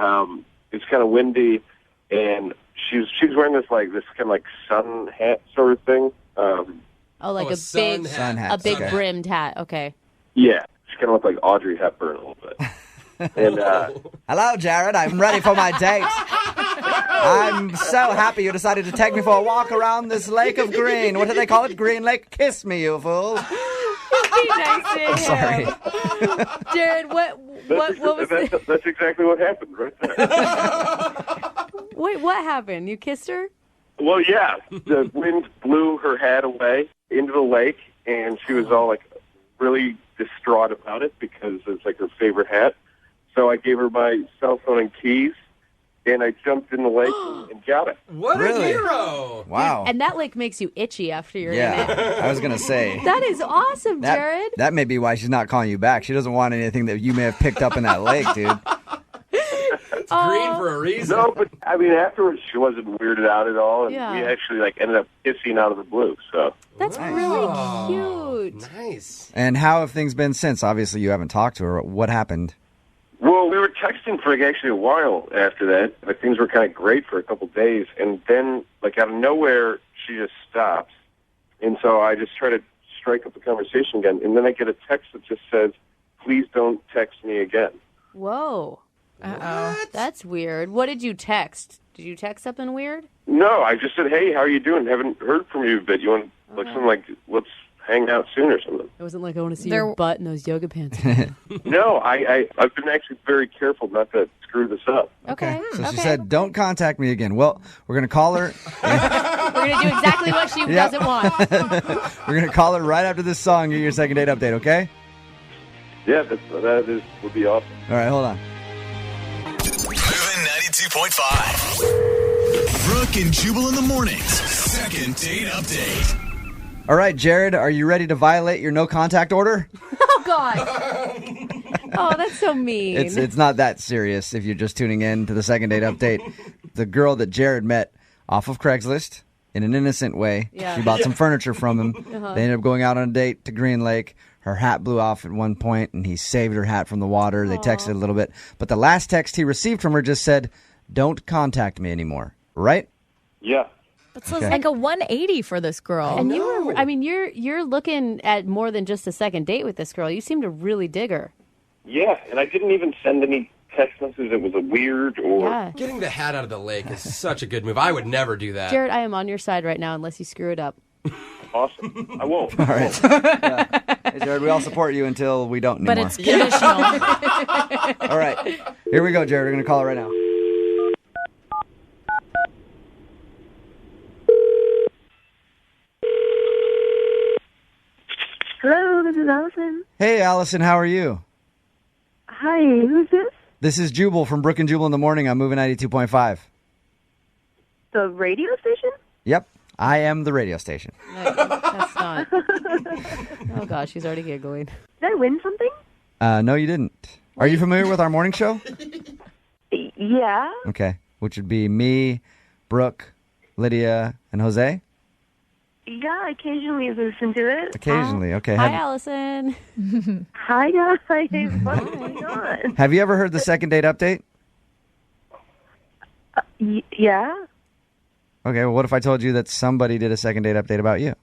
It's kind of windy, and she was wearing this kind of like sun hat sort of thing. like a big sun hat. a big Okay. brimmed hat. Okay. Yeah, she kind of looked like Audrey Hepburn a little bit. And Hello, Jared. I'm ready for my date. I'm so happy you decided to take me for a walk around this lake of green. What do they call it? Green Lake? Kiss me, you fool. be nice to him. Sorry. Jared, what was That's exactly what happened right there. Wait, what happened? You kissed her? Well, yeah. The wind blew her hat away into the lake, and she was all like really distraught about it because it's like her favorite hat. So I gave her my cell phone and keys, and I jumped in the lake and got it. What a hero! Wow. And that lake makes you itchy after you're in it. Yeah, I was going to say. That is awesome, Jared. That may be why she's not calling you back. She doesn't want anything that you may have picked up in that lake, dude. It's green for a reason. No, but I mean, afterwards she wasn't weirded out at all, and Yeah. we actually like ended up kissing out of the blue. So That's really cute. Nice. And how have things been since? Obviously, you haven't talked to her. What happened? Well, we were texting for actually a while after that. Like, things were kind of great for a couple days, and then, like, out of nowhere, she just stops. And so I just try to strike up a conversation again, and then I get a text that just says, "Please don't text me again." Whoa. Uh-oh. That's weird. What did you text? Did you text something weird? No, I just said, "Hey, how are you doing? Haven't heard from you, but you want like something like let's hang out soon or something." It wasn't like I want to see your butt in those yoga pants. No, I've been actually very careful not to screw this up. Okay. So she said, don't contact me again. Well, we're going to call her. We're going to do exactly what she Yep. doesn't want. We're going to call her right after this song. Get your second date update, okay? Yeah, would be awesome. All right, hold on. Moving 92.5. Brooke and Jubal in the mornings. Second date update. All right, Jared, are you ready to violate your no contact order? Oh, God. Oh, that's so mean. It's not that serious if you're just tuning in to the second date update. The girl that Jared met off of Craigslist in an innocent way. Yeah. She bought some furniture from him. Uh-huh. They ended up going out on a date to Green Lake. Her hat blew off at one point, and he saved her hat from the water. They texted a little bit. But the last text he received from her just said, don't contact me anymore. Right? Yeah. That sounds like a 180 for this girl. And you're looking at more than just a second date with this girl. You seem to really dig her. Yeah, and I didn't even send any text messages that was a weird or... Yeah. Getting the hat out of the lake is such a good move. I would never do that. Jared, I am on your side right now unless you screw it up. Awesome. I won't. All right. Yeah. Hey, Jared, we all support you until we don't anymore. But it's conditional. All right. Here we go, Jared. We're going to call her right now. Hello, this is Allison. Hey, Allison, how are you? Hi, who's this? This is Jubal from Brooke and Jubal in the Morning. I'm moving 92.5. The radio station? Yep. I am the radio station. That's not. Oh, gosh, she's already giggling. Did I win something? No, you didn't. Are you familiar with our morning show? Yeah. Okay. Which would be me, Brooke, Lydia, and Jose? Yeah, occasionally listen to it. Occasionally. Okay. Hi, Allison. Hi, guys. What's going on? Have you ever heard the second date update? Yeah. Okay, well, what if I told you that somebody did a second date update about you?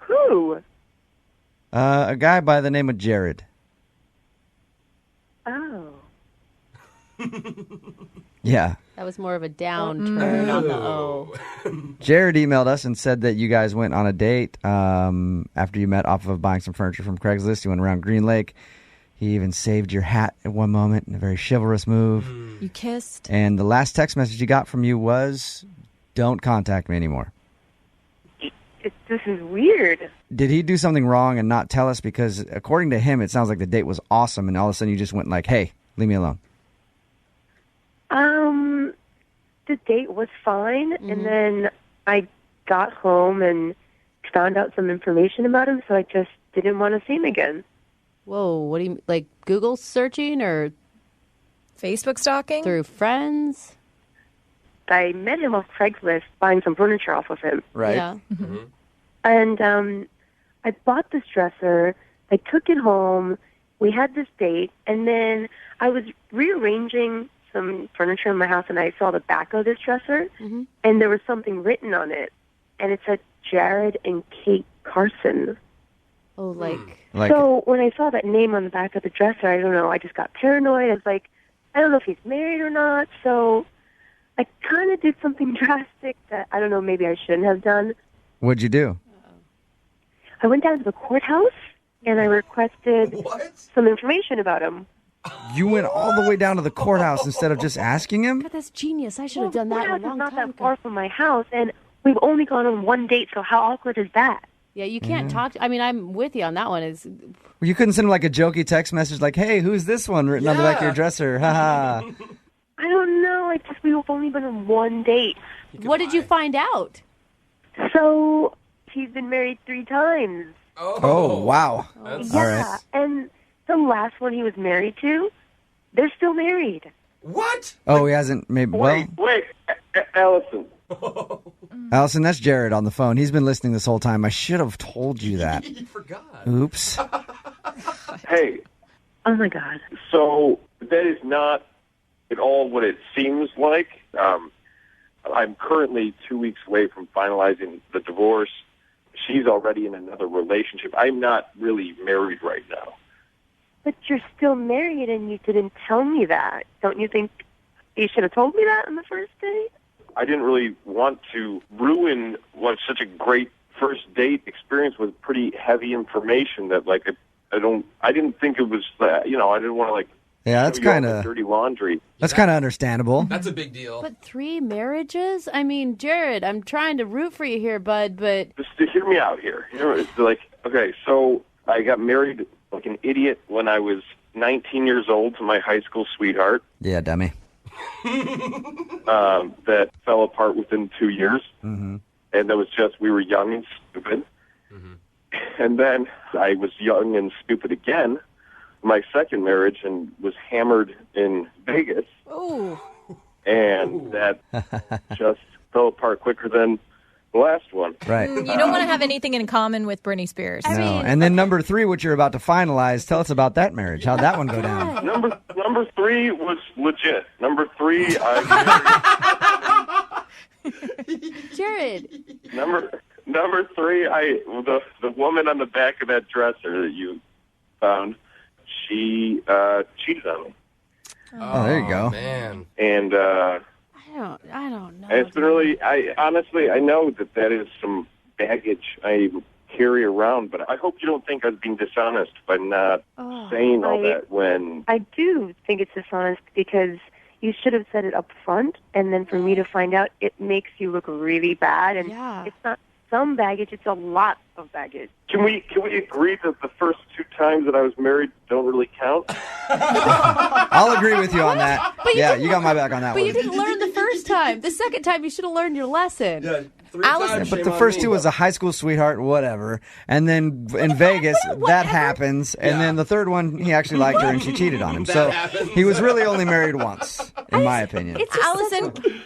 Who? A guy by the name of Jared. Oh. Yeah. That was more of a downturn on the O. Jared emailed us and said that you guys went on a date after you met off of buying some furniture from Craigslist. You went around Green Lake. He even saved your hat at one moment in a very chivalrous move. You kissed. And the last text message he got from you was, don't contact me anymore. This is weird. Did he do something wrong and not tell us? Because according to him, it sounds like the date was awesome, and all of a sudden you just went like, hey, leave me alone. The date was fine, and then I got home and found out some information about him, so I just didn't want to see him again. Whoa, what do you, like Google searching or Facebook stalking? Through friends? I met him off Craigslist buying some furniture off of him. Right. Yeah. And I bought this dresser. I took it home. We had this date, and then I was rearranging some furniture in my house, and I saw the back of this dresser, and there was something written on it, and it said Jared and Kate Carson. Oh, like So when I saw that name on the back of the dresser, I don't know, I just got paranoid. I was like, I don't know if he's married or not, so I kind of did something drastic that I don't know, maybe I shouldn't have done. What'd you do? I went down to the courthouse and I requested some information about him. You went all the way down to the courthouse instead of just asking him? God, that's genius. I should have done The that a courthouse long is not time that far from my house, and we've only gone on one date, so how awkward is that? Yeah, you can't talk. I mean, I'm with you on that one. Is You couldn't send him like a jokey text message like, hey, who's this one written on the back of your dresser? Ha I don't know. We've only been on one date. What did you find out? So he's been married 3 times. Oh, wow. Yeah, All right. and the last one he was married to, they're still married. What? Oh, he hasn't made, well, Wait, Allison. Allison, that's Jared on the phone. He's been listening this whole time. I should have told you that. You forgot. Oops. Hey, Oh, my God. so that is not at all what it seems like. I'm currently 2 weeks away from finalizing the divorce. She's already in another relationship. I'm not really married right now. But you're still married, and you didn't tell me that. Don't you think you should have told me that on the first date? I didn't really want to ruin what such a great first date experience with pretty heavy information that, like, I didn't think it was, I didn't want to, like, Yeah, that's show you all kind the of dirty laundry. that's kind of understandable. That's a big deal. But 3 marriages? I mean, Jared, I'm trying to root for you here, bud, but Just to hear me out here. It's like, okay, so I got married like an idiot when I was 19 years old to my high school sweetheart. Yeah, dummy. That fell apart within 2 years. Mm-hmm. And that was just, we were young and stupid. And then I was young and stupid again, my second marriage, and was hammered in Vegas. oh, And that just fell apart quicker than the last one. Right. You don't want to have anything in common with Britney Spears. No. And then number 3, which you're about to finalize, tell us about that marriage. How'd that one go down? Number 3 was legit. Number 3, Jared. Number 3, the woman on the back of that dresser that you found, she cheated on me. Oh, there you go. Man. And I don't know. and it's been really, I know that is some baggage I carry around, but I hope you don't think I was being dishonest by not saying all that when... I do think it's dishonest because you should have said it up front, and then for me to find out, it makes you look really bad. And it's not some baggage; it's a lot of baggage. Can we agree that the first 2 times that I was married don't really count? I'll agree with you on that. Yeah, you got my back on that But one. you didn't learn the first time. The second time, you should have learned your lesson. Yeah, 3 Yeah, times. but shame the on first me. 2 was a high school sweetheart, whatever. And then in Vegas, that happens. And then the third one, he actually liked her and she cheated on him. That So happens. he was really only married once, in my opinion.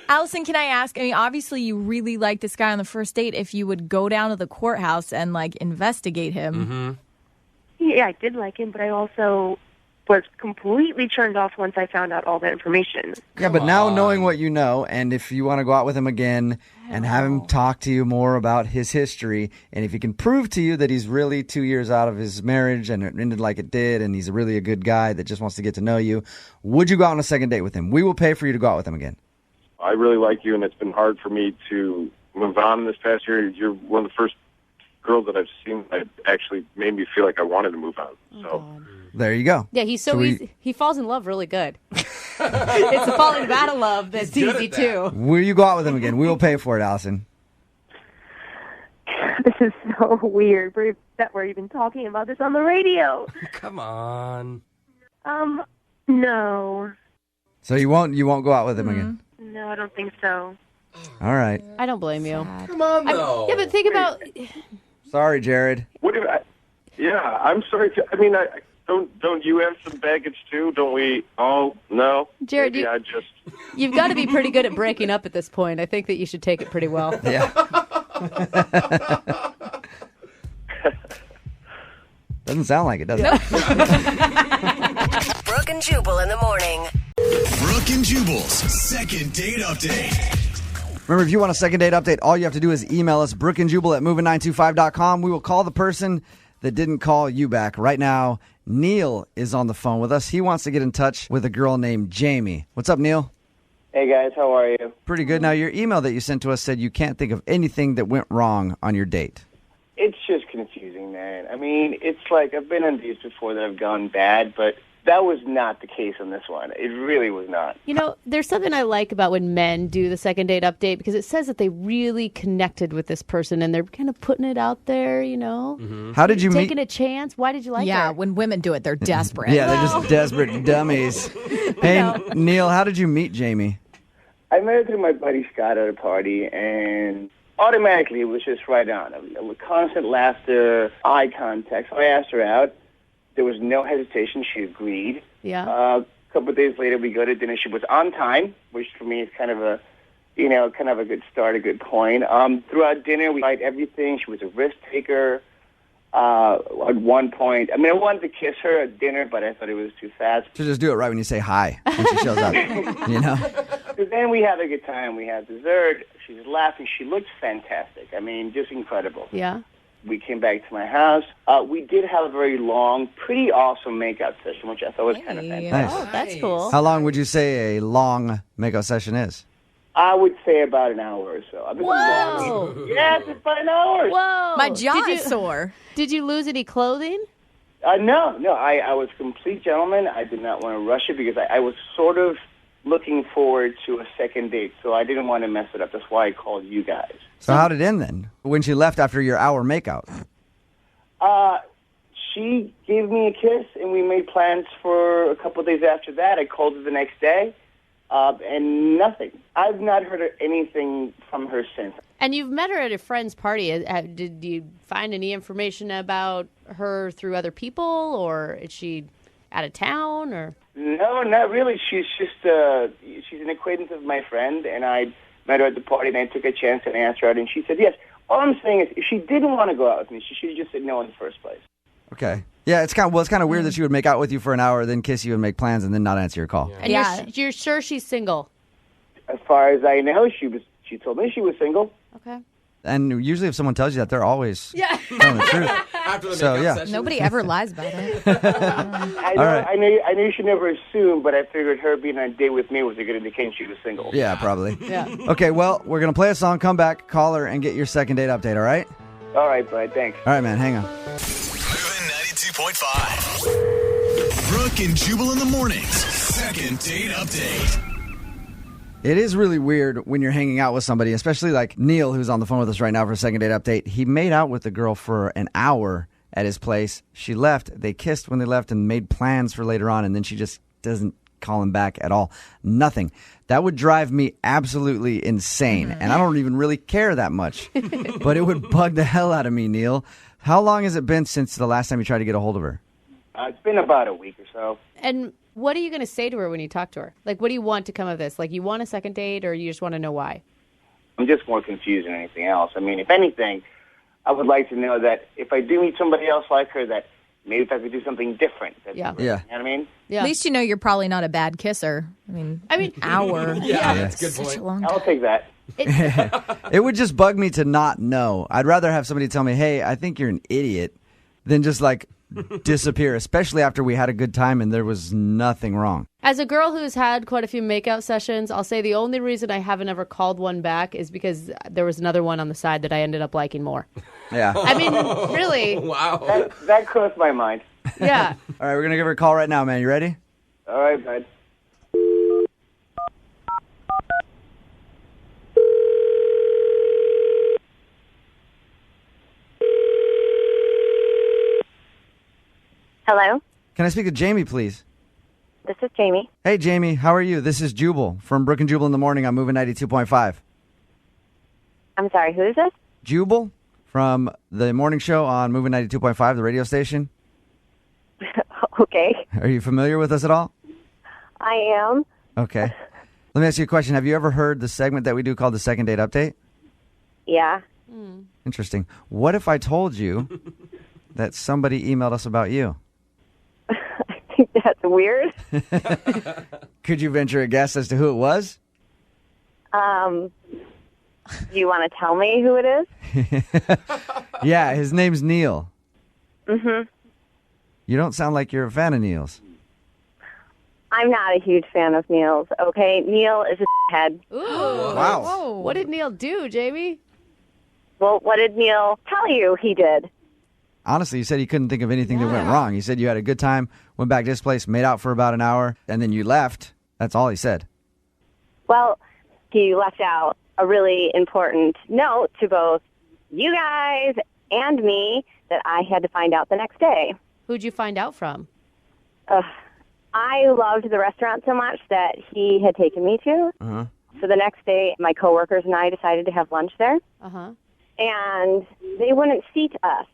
Allison, can I ask? I mean, obviously, you really like this guy on the first date. If you would go down to the courthouse and like investigate him, Yeah, I did like him, but I also was completely turned off once I found out all that information. Yeah, but now knowing what you know, and if you want to go out with him again and have him talk to you more about his history, and if he can prove to you that he's really 2 years out of his marriage and it ended like it did, and he's really a good guy that just wants to get to know you, would you go out on a second date with him? We will pay for you to go out with him again. I really like you, and it's been hard for me to move on this past year. You're one of the first girls that I've seen that actually made me feel like I wanted to move on. So there you go. Yeah, he's so easy. He falls in love really good. It's the falling out of love that's easy too. Will you go out with him again? We will pay for it, Allison. This is so weird. That we're even talking about this on the radio. Come on. No. So you won't go out with him again? No, I don't think so. All right. I don't blame you. Come on, though. Yeah, but think about. Sorry, Jared. What if I'm sorry. Don't you have some baggage too? Don't we all? No, Jared, maybe you've got to be pretty good at breaking up at this point. I think that you should take it pretty well. Yeah. Doesn't sound like it, does it? Brooke and Jubal in the morning. Brooke and Jubal's second date update. Remember, if you want a second date update, all you have to do is email us, brookeandjubal@moving925.com. We will call the person that didn't call you back. Right now, Neil is on the phone with us. He wants to get in touch with a girl named Jamie. What's up, Neil? Hey, guys. How are you? Pretty good. Now, your email that you sent to us said you can't think of anything that went wrong on your date. It's just confusing, man. I mean, it's like I've been on these before that have gone bad, but that was not the case on this one. It really was not. You know, there's something I like about when men do the second date update because it says that they really connected with this person and they're kind of putting it out there, you know? How did you Taking a chance? Why did you like her? Yeah, when women do it, they're desperate. Yeah, they're just desperate dummies. Hey, Neil, how did you meet Jamie? I met her through my buddy Scott at a party, and automatically it was just right on. With constant laughter, eye contact. So I asked her out. There was no hesitation. She agreed. Yeah. A couple of days later, we go to dinner. She was on time, which for me is kind of a good start, a good point. Throughout dinner, we tried everything. She was a risk taker. At one point, I mean, I wanted to kiss her at dinner, but I thought it was too fast. So just do it right when you say hi when she shows up. You know? So then we had a good time. We had dessert. She was laughing. She looked fantastic. I mean, just incredible. Yeah. We came back to my house. We did have a very long, pretty awesome makeout session, which I thought was kind of fantastic. Nice. Oh, that's cool. How long would you say a long makeout session is? I would say about an hour or so. Whoa! Yes, it's about an hour. Whoa! My jaw is sore. Did you lose any clothing? No. I was a complete gentleman. I did not want to rush it because I was sort of looking forward to a second date, so I didn't want to mess it up. That's why I called you guys. So how did it end then? When she left after your hour makeout? She gave me a kiss, and we made plans for a couple of days after that. I called her the next day, and nothing. I've not heard anything from her since. And you've met her at a friend's party. Did you find any information about her through other people, or is she out of town, or? No, not really. She's just she's an acquaintance of my friend, and I met her at the party, and I took a chance and asked her out, and she said yes. All I'm saying is, if she didn't want to go out with me, she should have just said no in the first place. Okay. Yeah, it's kind of weird that she would make out with you for an hour, then kiss you and make plans, and then not answer your call. And you're sure she's single? As far as I know, she told me she was single. Okay. And usually if someone tells you that, they're always telling the truth. After the So, makeup yeah. session. Nobody ever lies about it. I know, right. I know you should never assume, but I figured her being on a date with me was a good indication she was single. Yeah, probably. Yeah. Okay, well, we're going to play a song, come back, call her, and get your second date update, all right? All right, bud. Thanks. All right, man, hang on. Moving 92.5. Brooke and Jubal in the mornings. Second date update. It is really weird when you're hanging out with somebody, especially like Neil, who's on the phone with us right now for a second date update. He made out with the girl for an hour at his place. She left. They kissed when they left and made plans for later on, and then she just doesn't call him back at all. Nothing. That would drive me absolutely insane, and I don't even really care that much. But it would bug the hell out of me, Neil. How long has it been since the last time you tried to get a hold of her? It's been about a week or so. And what are you going to say to her when you talk to her? Like, what do you want to come of this? Like, you want a second date, or you just want to know why? I'm just more confused than anything else. I mean, if anything, I would like to know that if I do meet somebody else like her, that maybe if I could do something different. Yeah. You know what I mean? Yeah. At least you know you're probably not a bad kisser. I mean, an hour. Yeah, that's a good Such point. a long I'll time. take that. It would just bug me to not know. I'd rather have somebody tell me, hey, I think you're an idiot, than just like disappear, especially after we had a good time and there was nothing wrong. As a girl who's had quite a few makeout sessions, I'll say the only reason I haven't ever called one back is because there was another one on the side that I ended up liking more. Yeah. I mean, really. Wow. That crossed my mind. Yeah. All right, we're going to give her a call right now, man. You ready? All right, bud. Hello, Can I speak to Jamie, please? this is Jamie. Hey, Jamie, how are you? This is Jubal from Brooke and Jubal in the Morning on Moving 92.5. I'm sorry, who is this? Jubal from the morning show on Moving 92.5, the radio station. Okay, Are you familiar with us at all? I am. Okay. Let me ask you a question. Have you ever heard the segment that we do called the Second Date Update? Yeah. Interesting. What if I told you that somebody emailed us about you? I think that's weird. Could you venture a guess as to who it was? Do you want to tell me who it is? Yeah, his name's Neil. Mm-hmm. You don't sound like you're a fan of Neil's. I'm not a huge fan of Neil's, okay? Neil is a head. Ooh. Wow. Whoa. What did Neil do, Jamie? Well, what did Neil tell you he did? honestly, he said he couldn't think of anything that went wrong. He said you had a good time, went back to his place, made out for about an hour, and then you left. That's all he said. Well, he left out a really important note to both you guys and me that I had to find out the next day. Who'd you find out from? I loved the restaurant so much that he had taken me to. Uh-huh. So the next day, my coworkers and I decided to have lunch there. Uh-huh. And they wouldn't seat us.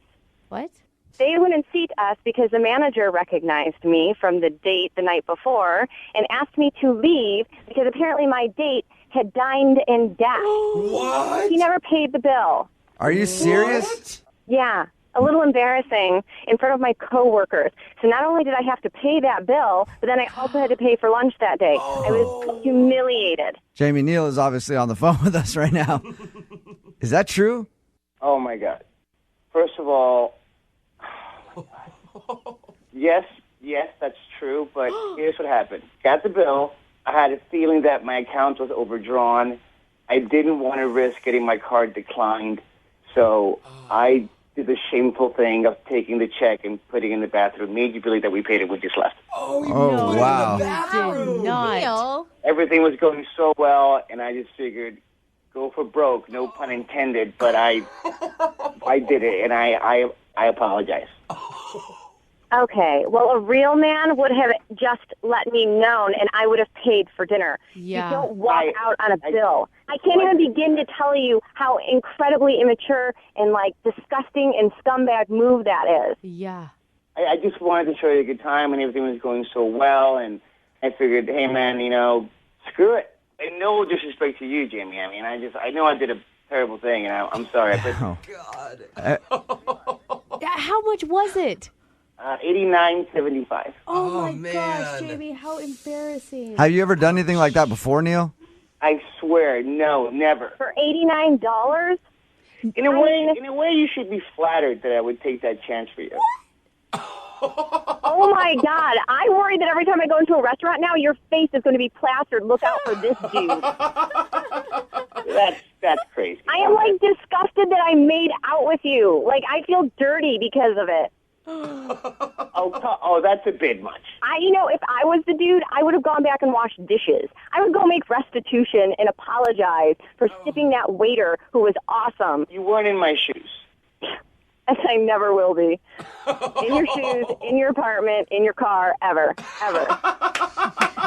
What? They wouldn't seat us because the manager recognized me from the date the night before and asked me to leave because apparently my date had dined and dashed. What? He never paid the bill. Are you serious? Yeah, a little embarrassing in front of my coworkers. So not only did I have to pay that bill, but then I also had to pay for lunch that day. I was humiliated. Jamie, Neal is obviously on the phone with us right now. Is that true? Oh, my God. First of all, yes, that's true, but here's what happened. Got the bill. I had a feeling that my account was overdrawn. I didn't want to risk getting my card declined, so I did the shameful thing of taking the check and putting it in the bathroom. Made you believe that we paid it, we just left. Oh, wow. Did not. Everything was going so well, and I just figured, go for broke, no pun intended, but I did it, and I apologize. Okay, well, a real man would have just let me know, and I would have paid for dinner. Yeah. You don't walk out on a bill. I can't even begin to tell you how incredibly immature and, like, disgusting and scumbag move that is. Yeah. I just wanted to show you a good time, and everything was going so well, and I figured, hey, man, screw it. And no disrespect to you, Jamie. I mean, I know I did a terrible thing, and I'm sorry. But How much was it? $89.75. Oh my man. gosh, Jamie, how embarrassing. Have you ever done anything like that before, Neal? I swear, no, never. For $89? In a way, you should be flattered that I would take that chance for you. Oh, my God. I worry that every time I go into a restaurant now, your face is going to be plastered. Look out for this dude. That's crazy. I am, like, disgusted that I made out with you. Like, I feel dirty because of it. Oh, that's a bit much. If I was the dude, I would have gone back and washed dishes. I would go make restitution and apologize for tipping that waiter who was awesome. You weren't in my shoes. And I never will be. In your shoes, in your apartment, in your car, ever.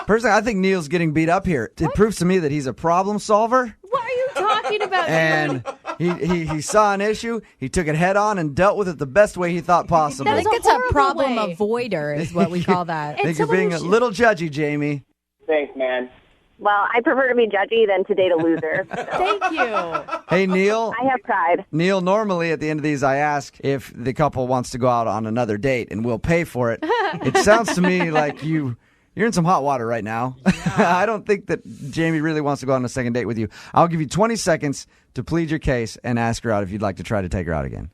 Personally, I think Neal's getting beat up here. It proves to me that he's a problem solver. What are you talking about? And he saw an issue, he took it head on and dealt with it the best way he thought possible. I think it's a problem avoider is what we call that. I think you're being a little judgy, Jamie. Thanks, man. Well, I prefer to be judgy than to date a loser. Thank you. Hey, Neal. I have pride. Neal, normally at the end of these, I ask if the couple wants to go out on another date, and we'll pay for it. It sounds to me like you're in some hot water right now. I don't think that Jamie really wants to go on a second date with you. I'll give you 20 seconds to plead your case and ask her out if you'd like to try to take her out again.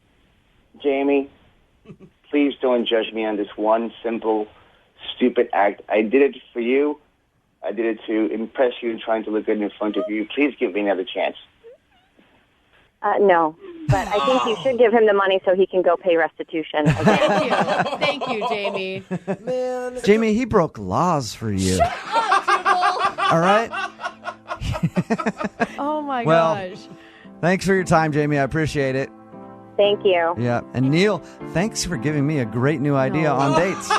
Jamie, please don't judge me on this one simple, stupid act. I did it for you. I did it to impress you and trying to look good in front of you. Please give me another chance. No, but I think you should give him the money so he can go pay restitution. Thank you, Jamie. Man. Jamie, he broke laws for you. All right? Oh, my Well, gosh. Thanks for your time, Jamie. I appreciate it. Thank you. Yeah. And Neal, thanks for giving me a great new idea on dates.